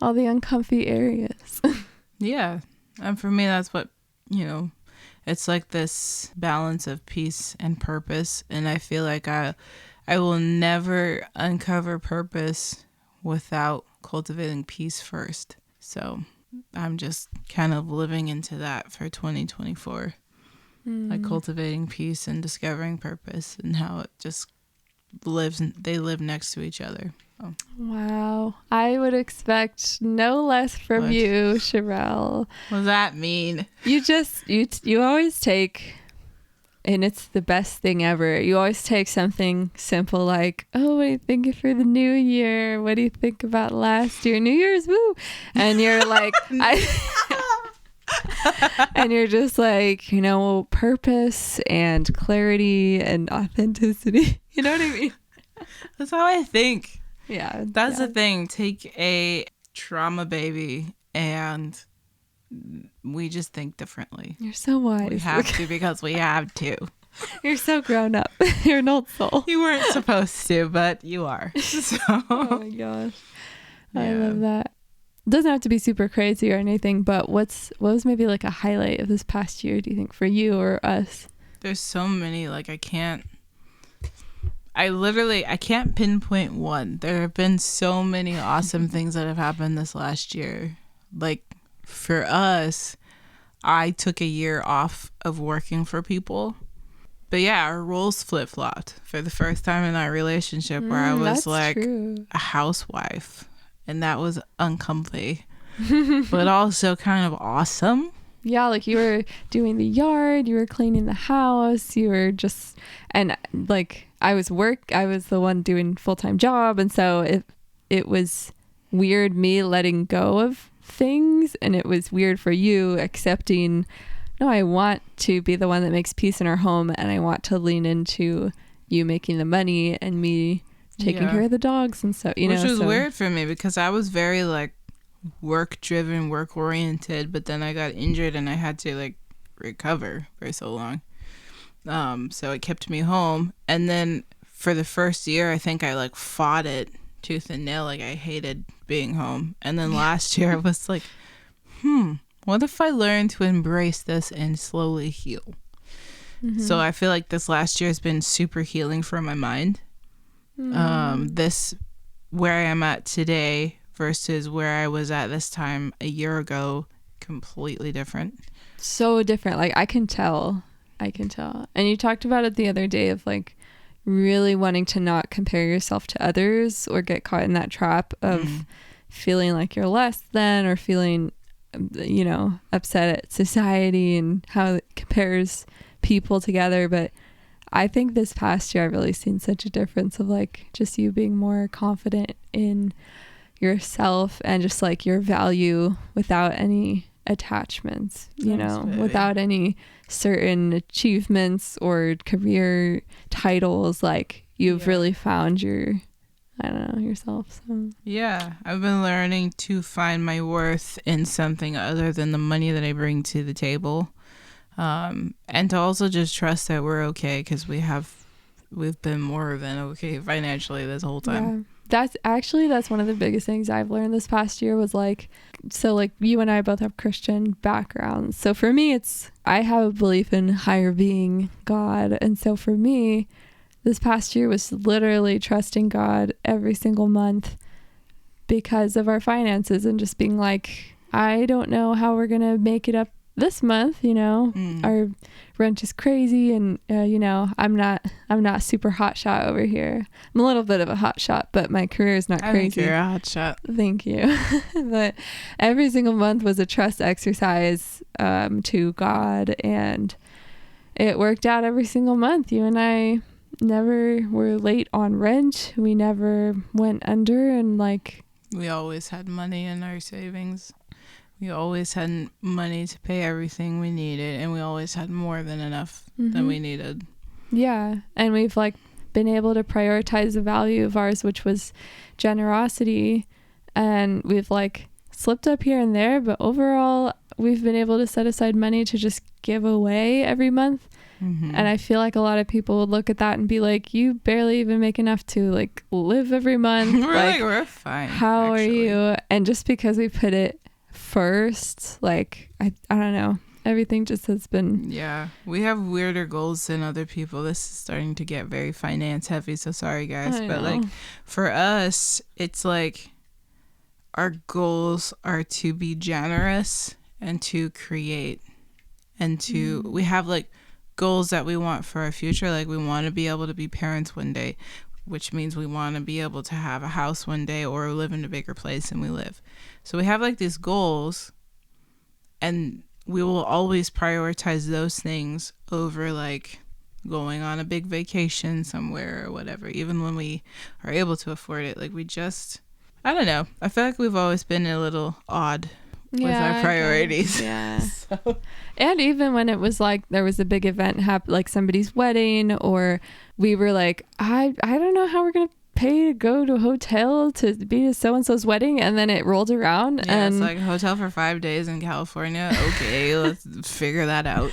B: uncomfy areas.
A: Yeah. And for me, that's what, it's like this balance of peace and purpose. And I feel like I will never uncover purpose without cultivating peace first. So I'm just kind of living into that for 2024. Like cultivating peace and discovering purpose, and how it just they live next to each other. Oh.
B: Wow. I would expect no less from you, Sherelle.
A: What does that mean?
B: You always take, and it's the best thing ever, you always take something simple like, oh, what are you thinking for the new year? What do you think about last year? New Year's, woo! And you're like, and you're just like, purpose and clarity and authenticity. You know what I mean?
A: That's how I think.
B: Yeah.
A: That's the thing. Take a trauma baby and we just think differently.
B: You're so wise.
A: We have to because we have to.
B: You're so grown up. You're an old soul.
A: You weren't supposed to, but you are. So.
B: Oh my gosh. Yeah. I love that. It doesn't have to be super crazy or anything, but what was maybe like a highlight of this past year, do you think, for you or us?
A: There's so many, like I can't pinpoint one. There have been so many awesome things that have happened this last year. Like for us, I took a year off of working for people. But yeah, our roles flip-flopped for the first time in our relationship, where I was like a housewife. And that was uncomfy, but also kind of awesome.
B: Yeah, like you were doing the yard, you were cleaning the house, you were just, and like I was the one doing full-time job. And so it was weird me letting go of things, and it was weird for you accepting, no, I want to be the one that makes peace in our home, and I want to lean into you making the money and me taking care of the dogs and stuff,
A: which was weird for me because I was very like work driven, work oriented, but then I got injured and I had to like recover for so long. So it kept me home, and then for the first year I think I like fought it tooth and nail, like I hated being home. And then last year I was like, what if I learn to embrace this and slowly heal? So I feel like this last year has been super healing for my mind. This where I am at today versus where I was at this time a year ago, completely different.
B: So different. Like I can tell. And you talked about it the other day of like really wanting to not compare yourself to others or get caught in that trap of feeling like you're less than, or feeling, upset at society and how it compares people together. But I think this past year I've really seen such a difference of like just you being more confident in yourself and just like your value without any attachments, without any certain achievements or career titles. Like you've really found yourself. So
A: yeah, I've been learning to find my worth in something other than the money that I bring to the table. And to also just trust that we're okay, because we've been more than okay financially this whole time.
B: Yeah. That's one of the biggest things I've learned this past year was like, so like you and I both have Christian backgrounds. So for me, I have a belief in higher being, God. And so for me, this past year was literally trusting God every single month because of our finances, and just being like, I don't know how we're going to make it up this month, our rent is crazy, and I'm not super hot shot over here. I'm a little bit of a hot shot, but my career is not crazy.
A: I think you're a hot shot.
B: Thank you. But every single month was a trust exercise to God, and it worked out every single month. You and I never were late on rent. We never went under, and like
A: we always had money in our savings. We always had money to pay everything we needed, and we always had more than enough than we needed.
B: Yeah, and we've like been able to prioritize a value of ours, which was generosity, and we've like slipped up here and there, but overall we've been able to set aside money to just give away every month. And I feel like a lot of people would look at that and be like, you barely even make enough to like live every month.
A: We're fine.
B: How are you? And just because we put it first, like I don't know, everything just has been,
A: we have weirder goals than other people. This is starting to get very finance heavy, so sorry guys, but like for us it's like our goals are to be generous and to create and to we have like goals that we want for our future. Like we want to be able to be parents one day, which means we want to be able to have a house one day or live in a bigger place than we live. So we have like these goals, and we will always prioritize those things over like going on a big vacation somewhere or whatever, even when we are able to afford it. Like we just, I don't know, I feel like we've always been a little odd with our priorities. So.
B: And even when it was like there was a big event like somebody's wedding, or we were like, I don't know how we're gonna pay to go to a hotel to be to so-and-so's wedding, and then it rolled around and
A: it's like a hotel for 5 days in California. Okay, let's figure that out.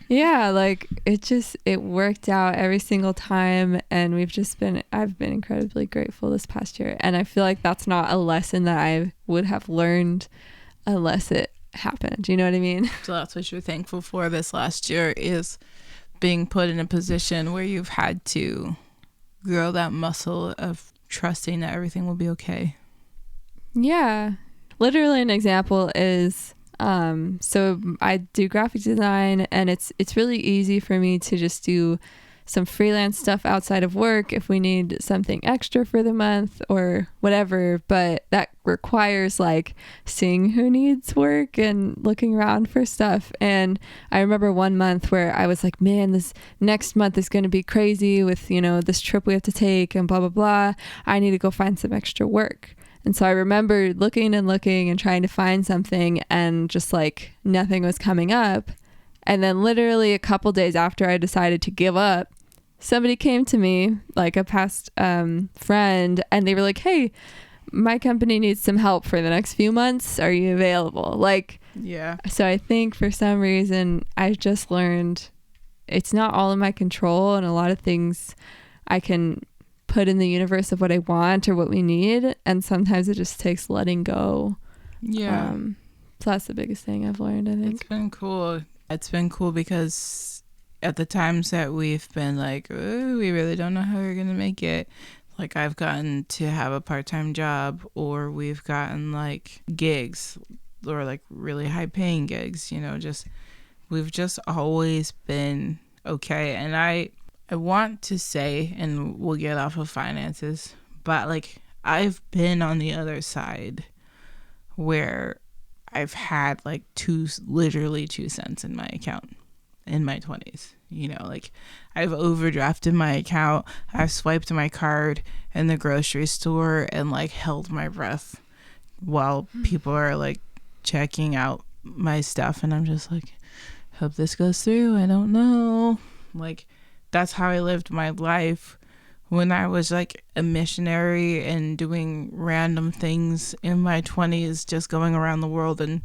B: Yeah, like it worked out every single time, and I've been incredibly grateful this past year, and I feel like that's not a lesson that I would have learned unless it happened. You know what I mean?
A: So that's what you're thankful for this last year, is being put in a position where you've had to grow that muscle of trusting that everything will be okay.
B: Yeah. Literally an example is so I do graphic design, and it's really easy for me to just do some freelance stuff outside of work if we need something extra for the month or whatever, but that requires like seeing who needs work and looking around for stuff. And I remember one month where I was like, man, this next month is going to be crazy with, you know, this trip we have to take and blah blah blah. I need to go find some extra work. And so I remember looking and trying to find something, and just like nothing was coming up. And then literally a couple days after I decided to give up, somebody came to me, like a past friend, and they were like, hey, my company needs some help for the next few months. Are you available? Like,
A: yeah.
B: So I think for some reason I just learned it's not all in my control, and a lot of things I can put in the universe of what I want or what we need. And sometimes it just takes letting go.
A: Yeah.
B: So that's the biggest thing I've learned, I think.
A: It's been cool. It's been cool because at the times that we've been like, oh, we really don't know how we're going to make it. Like I've gotten to have a part-time job, or we've gotten like gigs, or like really high paying gigs, you know, we've just always been okay. And I want to say, and we'll get off of finances, but like I've been on the other side where I've had like literally 2 cents in my account in my 20s, you know, like I've overdrafted my account, I've swiped my card in the grocery store and like held my breath while people are like checking out my stuff, and I'm just like, hope this goes through, I don't know. Like that's how I lived my life when I was like a missionary and doing random things in my 20s, just going around the world and,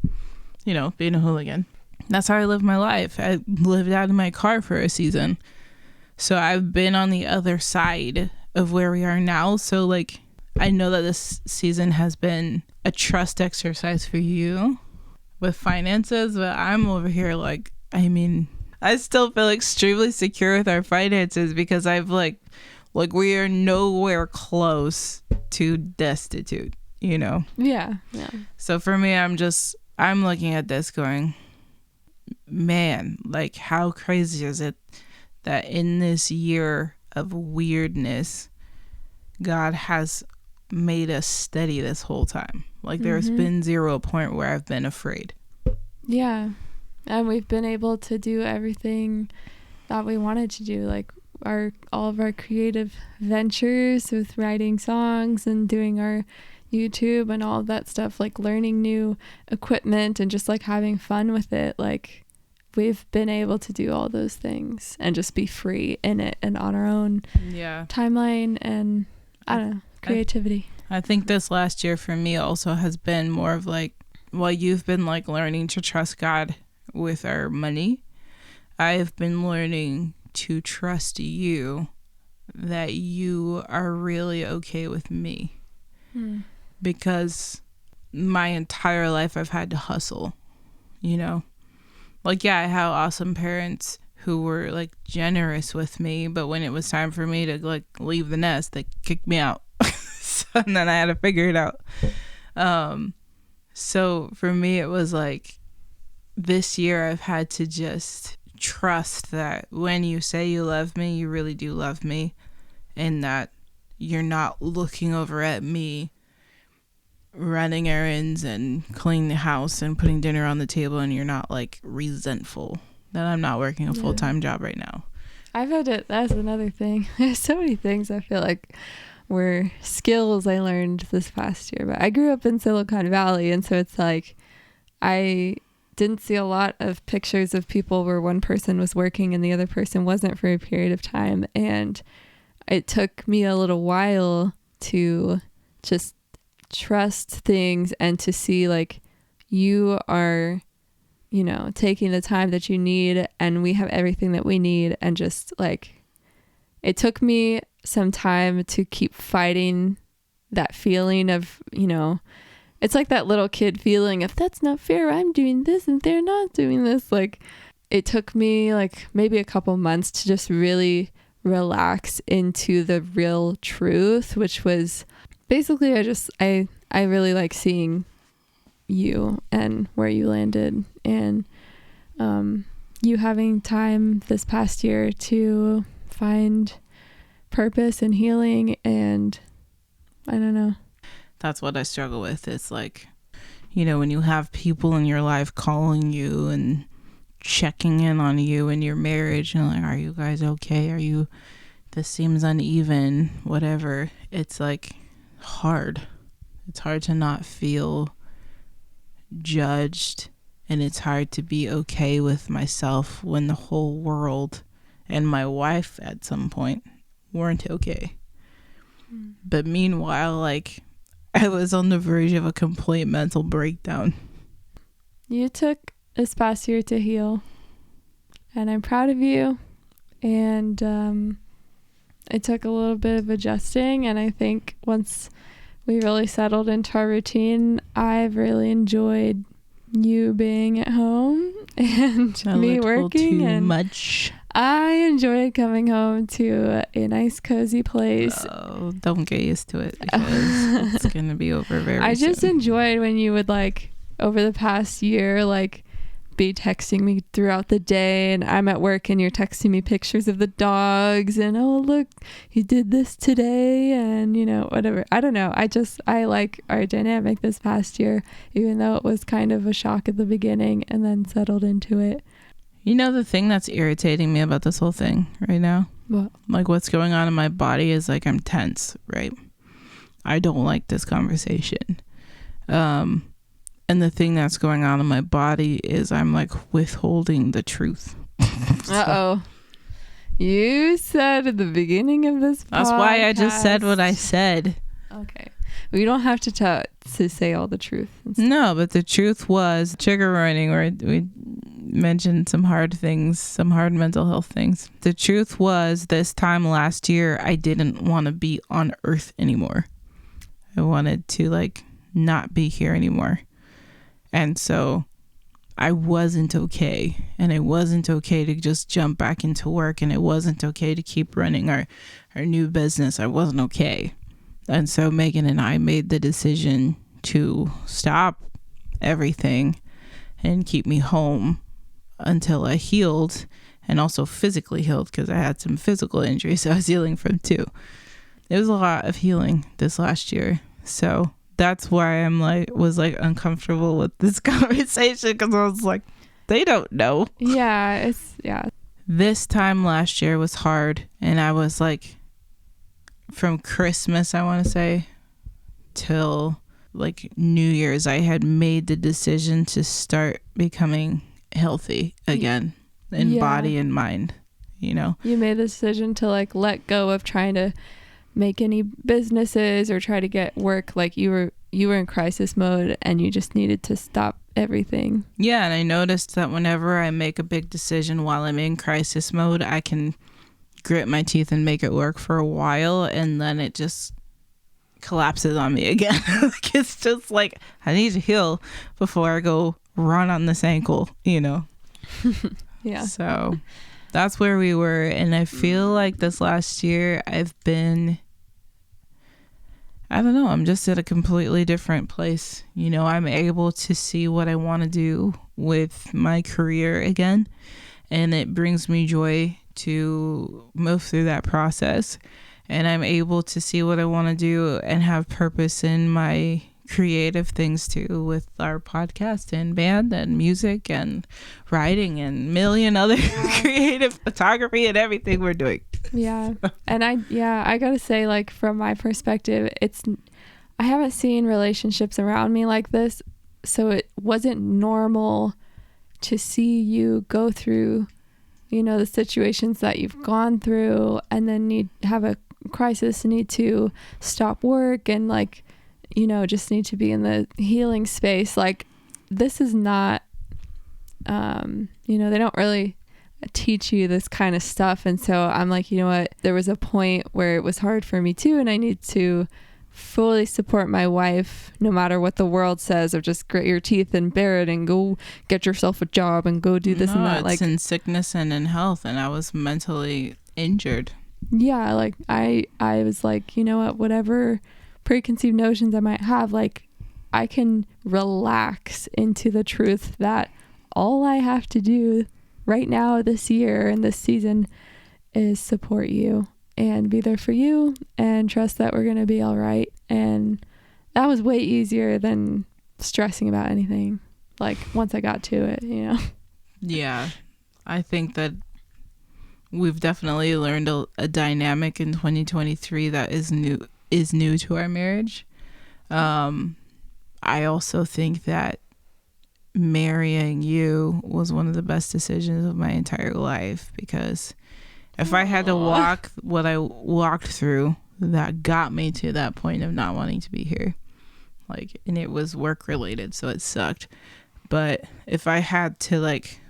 A: you know, being a hooligan. That's how I lived my life. I lived out of my car for a season. So I've been on the other side of where we are now. So like, I know that this season has been a trust exercise for you with finances, but I'm over here like, I mean, I still feel extremely secure with our finances because I've like we are nowhere close to destitute, you know?
B: Yeah.
A: So for me, I'm looking at this going, man, like how crazy is it that in this year of weirdness, God has made us steady this whole time. Like there's been zero point where I've been afraid.
B: Yeah. And we've been able to do everything thought we wanted to do, like all of our creative ventures with writing songs and doing our YouTube and all of that stuff, like learning new equipment and just like having fun with it. Like we've been able to do all those things and just be free in it and on our own timeline and I don't know, creativity.
A: I think this last year for me also has been more of like, while you've been like learning to trust God with our money, I have been learning to trust you that you are really okay with me. Because my entire life I've had to hustle, you know? Like, yeah, I have awesome parents who were like generous with me, but when it was time for me to like leave the nest, they kicked me out. And then I had to figure it out. So for me, it was like this year I've had to just trust that when you say you love me, you really do love me, and that you're not looking over at me running errands and cleaning the house and putting dinner on the table, and you're not like resentful that I'm not working a full-time job right now.
B: I've had it. That's another thing. There's so many things I feel like were skills I learned this past year, but I grew up in Silicon Valley, and so it's like I didn't see a lot of pictures of people where one person was working and the other person wasn't for a period of time, and it took me a little while to just trust things and to see like you are, you know, taking the time that you need and we have everything that we need, and just like it took me some time to keep fighting that feeling of, you know, it's like that little kid feeling of that's not fair, I'm doing this and they're not doing this. Like it took me like maybe a couple months to just really relax into the real truth, which was basically I really like seeing you and where you landed, and you having time this past year to find purpose and healing, and I don't know.
A: That's what I struggle with. It's like, you know, when you have people in your life calling you and checking in on you in your marriage and like, are you guys okay? This seems uneven, whatever. It's like hard. It's hard to not feel judged, and it's hard to be okay with myself when the whole world and my wife at some point weren't okay. But meanwhile, like I was on the verge of a complete mental breakdown.
B: You took this past year to heal, and I'm proud of you. And it took a little bit of adjusting, and I think once we really settled into our routine, I've really enjoyed you being at home and me working.
A: Too
B: and
A: much.
B: I enjoyed coming home to a nice cozy place.
A: Oh, don't get used to it because it's gonna be over very soon.
B: I just enjoyed when you would like over the past year like be texting me throughout the day, and I'm at work and you're texting me pictures of the dogs and oh look, he did this today, and you know, whatever. I don't know, I like our dynamic this past year, even though it was kind of a shock at the beginning and then settled into it.
A: You know, the thing that's irritating me about this whole thing right now?
B: What?
A: Like what's going on in my body is like I'm tense, right? I don't like this conversation. And the thing that's going on in my body is I'm like withholding the truth.
B: Uh-oh. You said at the beginning of this podcast.
A: That's why I just said what I said.
B: Okay. We don't have to say all the truth.
A: No, but the truth was trigger warning, where we mentioned some hard things, some hard mental health things. The truth was this time last year, I didn't want to be on Earth anymore. I wanted to like not be here anymore. And so I wasn't okay. And it wasn't okay to just jump back into work. And it wasn't okay to keep running our new business. I wasn't okay. And so Megan and I made the decision to stop everything and keep me home until I healed, and also physically healed because I had some physical injuries I was healing from too. It was a lot of healing this last year. So that's why was uncomfortable with this conversation, because I was like, they don't know.
B: Yeah.
A: this time last year was hard, and I was like, from Christmas, I want to say, till like New Year's, I had made the decision to start becoming healthy again in body and mind, you know.
B: You made the decision to like let go of trying to make any businesses or try to get work. Like you were in crisis mode and you just needed to stop everything.
A: Yeah, and I noticed that whenever I make a big decision while I'm in crisis mode, I can grit my teeth and make it work for a while, and then it just collapses on me again. Like, it's just like, I need to heal before I go run on this ankle, you know.
B: Yeah.
A: So that's where we were, and I feel like this last year I've been, I don't know, I'm just at a completely different place. You know, I'm able to see what I want to do with my career again, and it brings me joy to move through that process. And I'm able to see what I want to do and have purpose in my creative things too, with our podcast and band and music and writing and million other creative photography and everything we're doing.
B: Yeah. And I gotta say, like, from my perspective, I haven't seen relationships around me like this, so it wasn't normal to see you go through, you know, the situations that you've gone through, and then have a crisis and need to stop work and, like, you know, just need to be in the healing space. Like, this is not, you know, they don't really teach you this kind of stuff. And so I'm like, you know what, there was a point where it was hard for me too, and I need to fully support my wife no matter what the world says, of just grit your teeth and bear it and go get yourself a job and go do this and that.
A: It's
B: like
A: in sickness and in health, and I was mentally injured.
B: Yeah, like I was like, you know what, whatever preconceived notions I might have, like, I can relax into the truth that all I have to do right now, this year and this season, is support you and be there for you and trust that we're going to be all right. And that was way easier than stressing about anything, like, once I got to it, you know. Yeah,
A: I think that we've definitely learned a dynamic in 2023 that is new to our marriage. I also think that marrying you was one of the best decisions of my entire life, because if I had to walk what I walked through that got me to that point of not wanting to be here, like, and it was work related, so it sucked, but if I had to, like,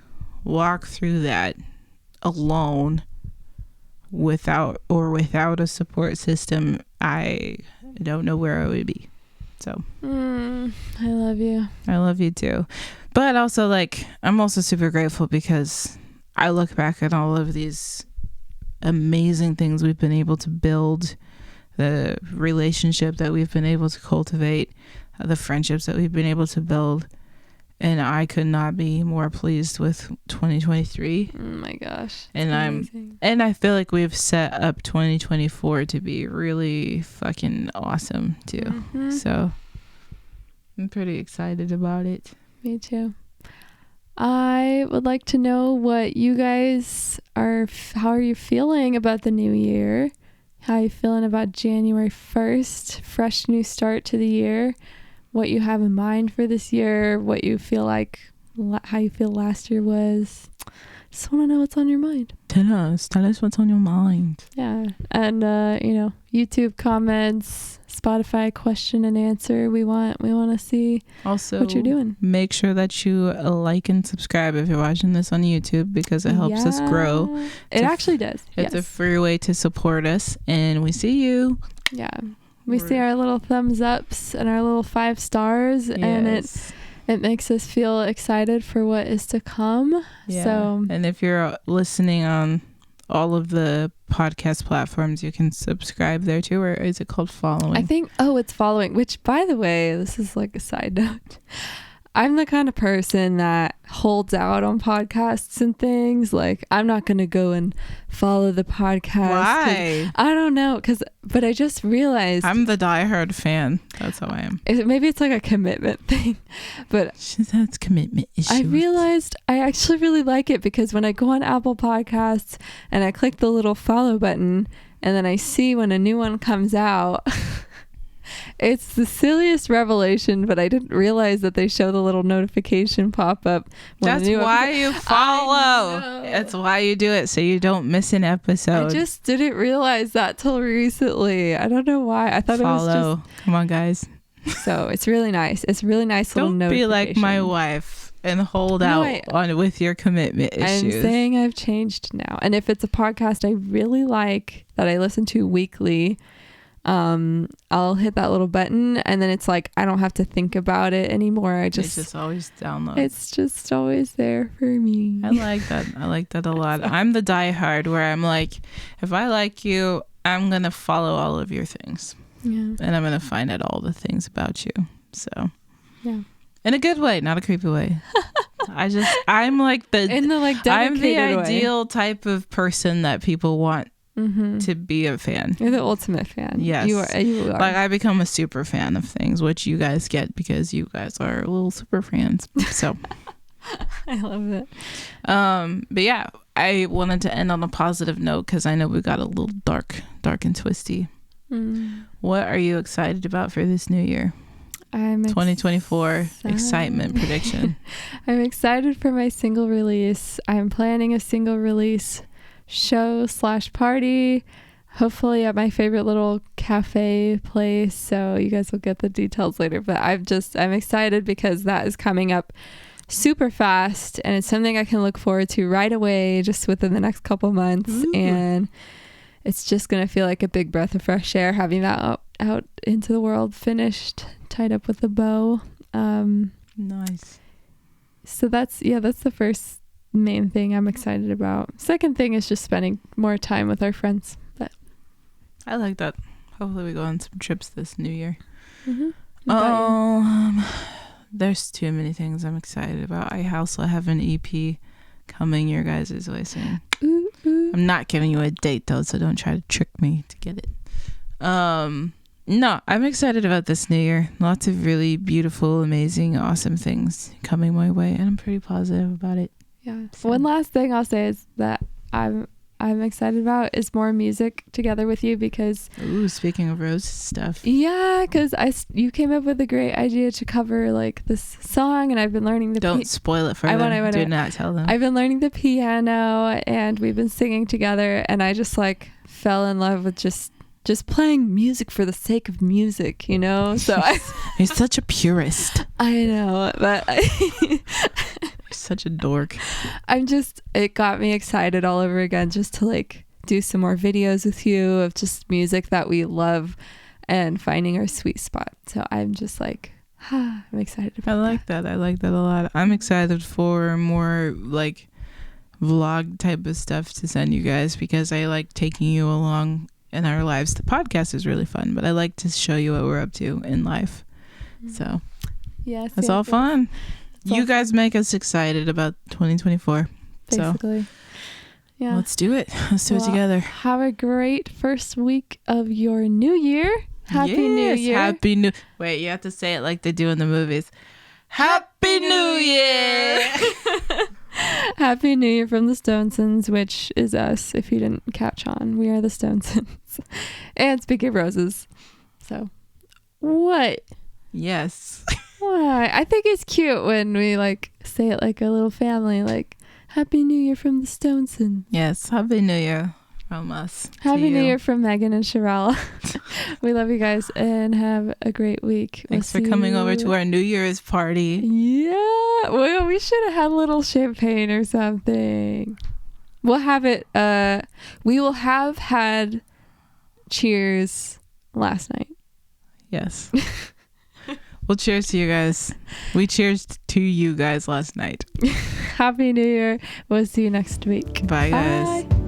A: walk through that alone without a support system, I don't know where I would be. So
B: I love you.
A: I love you too. But also, like, I'm also super grateful because I look back at all of these amazing things we've been able to build, the relationship that we've been able to cultivate, the friendships that we've been able to build, and I could not be more pleased with 2023.
B: Oh my gosh.
A: And I feel like we've set up 2024 to be really fucking awesome too. Mm-hmm. So I'm pretty excited about it.
B: Me too. I would like to know what you guys how are you feeling about the new year? How are you feeling about January 1st, fresh new start to the year? What you have in mind for this year, what you feel like, how you feel last year was. Just want to know what's on your mind.
A: Tell us what's on your mind.
B: Yeah. And, you know, YouTube comments, Spotify question and answer. We want to see
A: also
B: what you're doing.
A: Make sure that you like and subscribe if you're watching this on YouTube, because it helps us grow.
B: It actually does.
A: It's a free way to support us, and we see you.
B: Yeah. We see our little thumbs ups and our little 5 stars, yes. And it makes us feel excited for what is to come. Yeah. So,
A: and if you're listening on all of the podcast platforms, you can subscribe there too, or is it called following?
B: I think, it's following, which, by the way, this is like a side note. I'm the kind of person that holds out on podcasts and things. Like, I'm not going to go and follow the podcast.
A: Why?
B: I don't know. But I just realized
A: I'm the diehard fan. That's how I am.
B: maybe it's like a commitment thing, but
A: She has commitment issues.
B: I realized I actually really like it because when I go on Apple Podcasts and I click the little follow button and then I see when a new one comes out, it's the silliest revelation, but I didn't realize that they show the little notification pop up.
A: That's why you follow. That's why you do it, so you don't miss an episode.
B: I just didn't realize that till recently. I don't know why. I thought
A: follow.
B: it was
A: Come on, guys.
B: just so. It's really nice. It's a really nice little
A: Don't
B: notification.
A: be like my wife and hold out on with your commitment issues.
B: I'm saying I've changed now. And if it's a podcast I really like that I listen to weekly, I'll hit that little button and then it's like I don't have to think about it anymore.
A: It's just always download.
B: It's just always there for me.
A: I like that. I like that a lot. I'm the diehard where I'm like, if I like you, I'm gonna follow all of your things.
B: Yeah.
A: And I'm gonna find out all the things about you. So
B: Yeah.
A: in a good way, not a creepy way. I'm like
B: In the like dedicated
A: I'm the
B: way.
A: ideal type of person that people want to be a fan.
B: You're the ultimate fan.
A: Yes.
B: You are.
A: Like I become a super fan of things, which you guys get because you guys are little super fans. So
B: I love it.
A: but yeah, I wanted to end on a positive note because I know we got a little dark and twisty. What are you excited about for this new year?
B: I'm
A: 2024 excitement prediction.
B: I'm excited for my single release. I'm planning a single release show/party, hopefully at my favorite little cafe place. So you guys will get the details later. But I'm excited because that is coming up super fast and it's something I can look forward to right away, just within the next couple months. Ooh. And it's just gonna feel like a big breath of fresh air having that out into the world, finished, tied up with a bow.
A: Nice.
B: So that's the first main thing I'm excited about. Second thing is just spending more time with our friends. But
A: I like that. Hopefully we go on some trips this new year. There's too many things I'm excited about. I also have an EP coming your guys' way soon.
B: Ooh, ooh.
A: I'm not giving you a date though, so don't try to trick me to get it. No, I'm excited about this new year. Lots of really beautiful, amazing, awesome things coming my way, and I'm pretty positive about it.
B: Yeah. So. One last thing I'll say is that I'm excited about is more music together with you because...
A: Ooh, speaking of Rose stuff.
B: Yeah, because you came up with a great idea to cover like this song, and I've been learning the...
A: Don't spoil it for them. Do not tell them.
B: I've been learning the piano, and we've been singing together, and I just like fell in love with just playing music for the sake of music, you know? So
A: You're such a purist.
B: I know, but...
A: Such a dork.
B: It got me excited all over again just to like do some more videos with you of just music that we love and finding our sweet spot. So I'm just like, I'm excited about that.
A: I like that a lot. I'm excited for more like vlog type of stuff to send you guys because I like taking you along in our lives. The podcast is really fun, but I like to show you what we're up to in life. So
B: yes,
A: it's all fun. You guys make us excited about 2024.
B: Basically.
A: So
B: yeah.
A: Let's do it. Let's do it together.
B: Have a great first week of your new year. Happy New Year.
A: Wait, you have to say it like they do in the movies. Happy New Year.
B: Happy New Year from the Stonesons, which is us, if you didn't catch on. We are the Stonesons. And speaking of roses. So, what?
A: Yes.
B: Why? I think it's cute when we like say it like a little family, like Happy New Year from the Stonesons.
A: Yes, Happy New Year from us.
B: Happy New Year from Megan and Sharala. We love you guys and have a great week.
A: Thanks for coming over to our New Year's party.
B: Yeah. Well, we should have had a little champagne or something. We'll have it. We will have had cheers last night.
A: Yes. Well, cheers to you guys. We cheers to you guys last night.
B: Happy New Year. We'll see you next week.
A: Bye, guys.
B: Bye.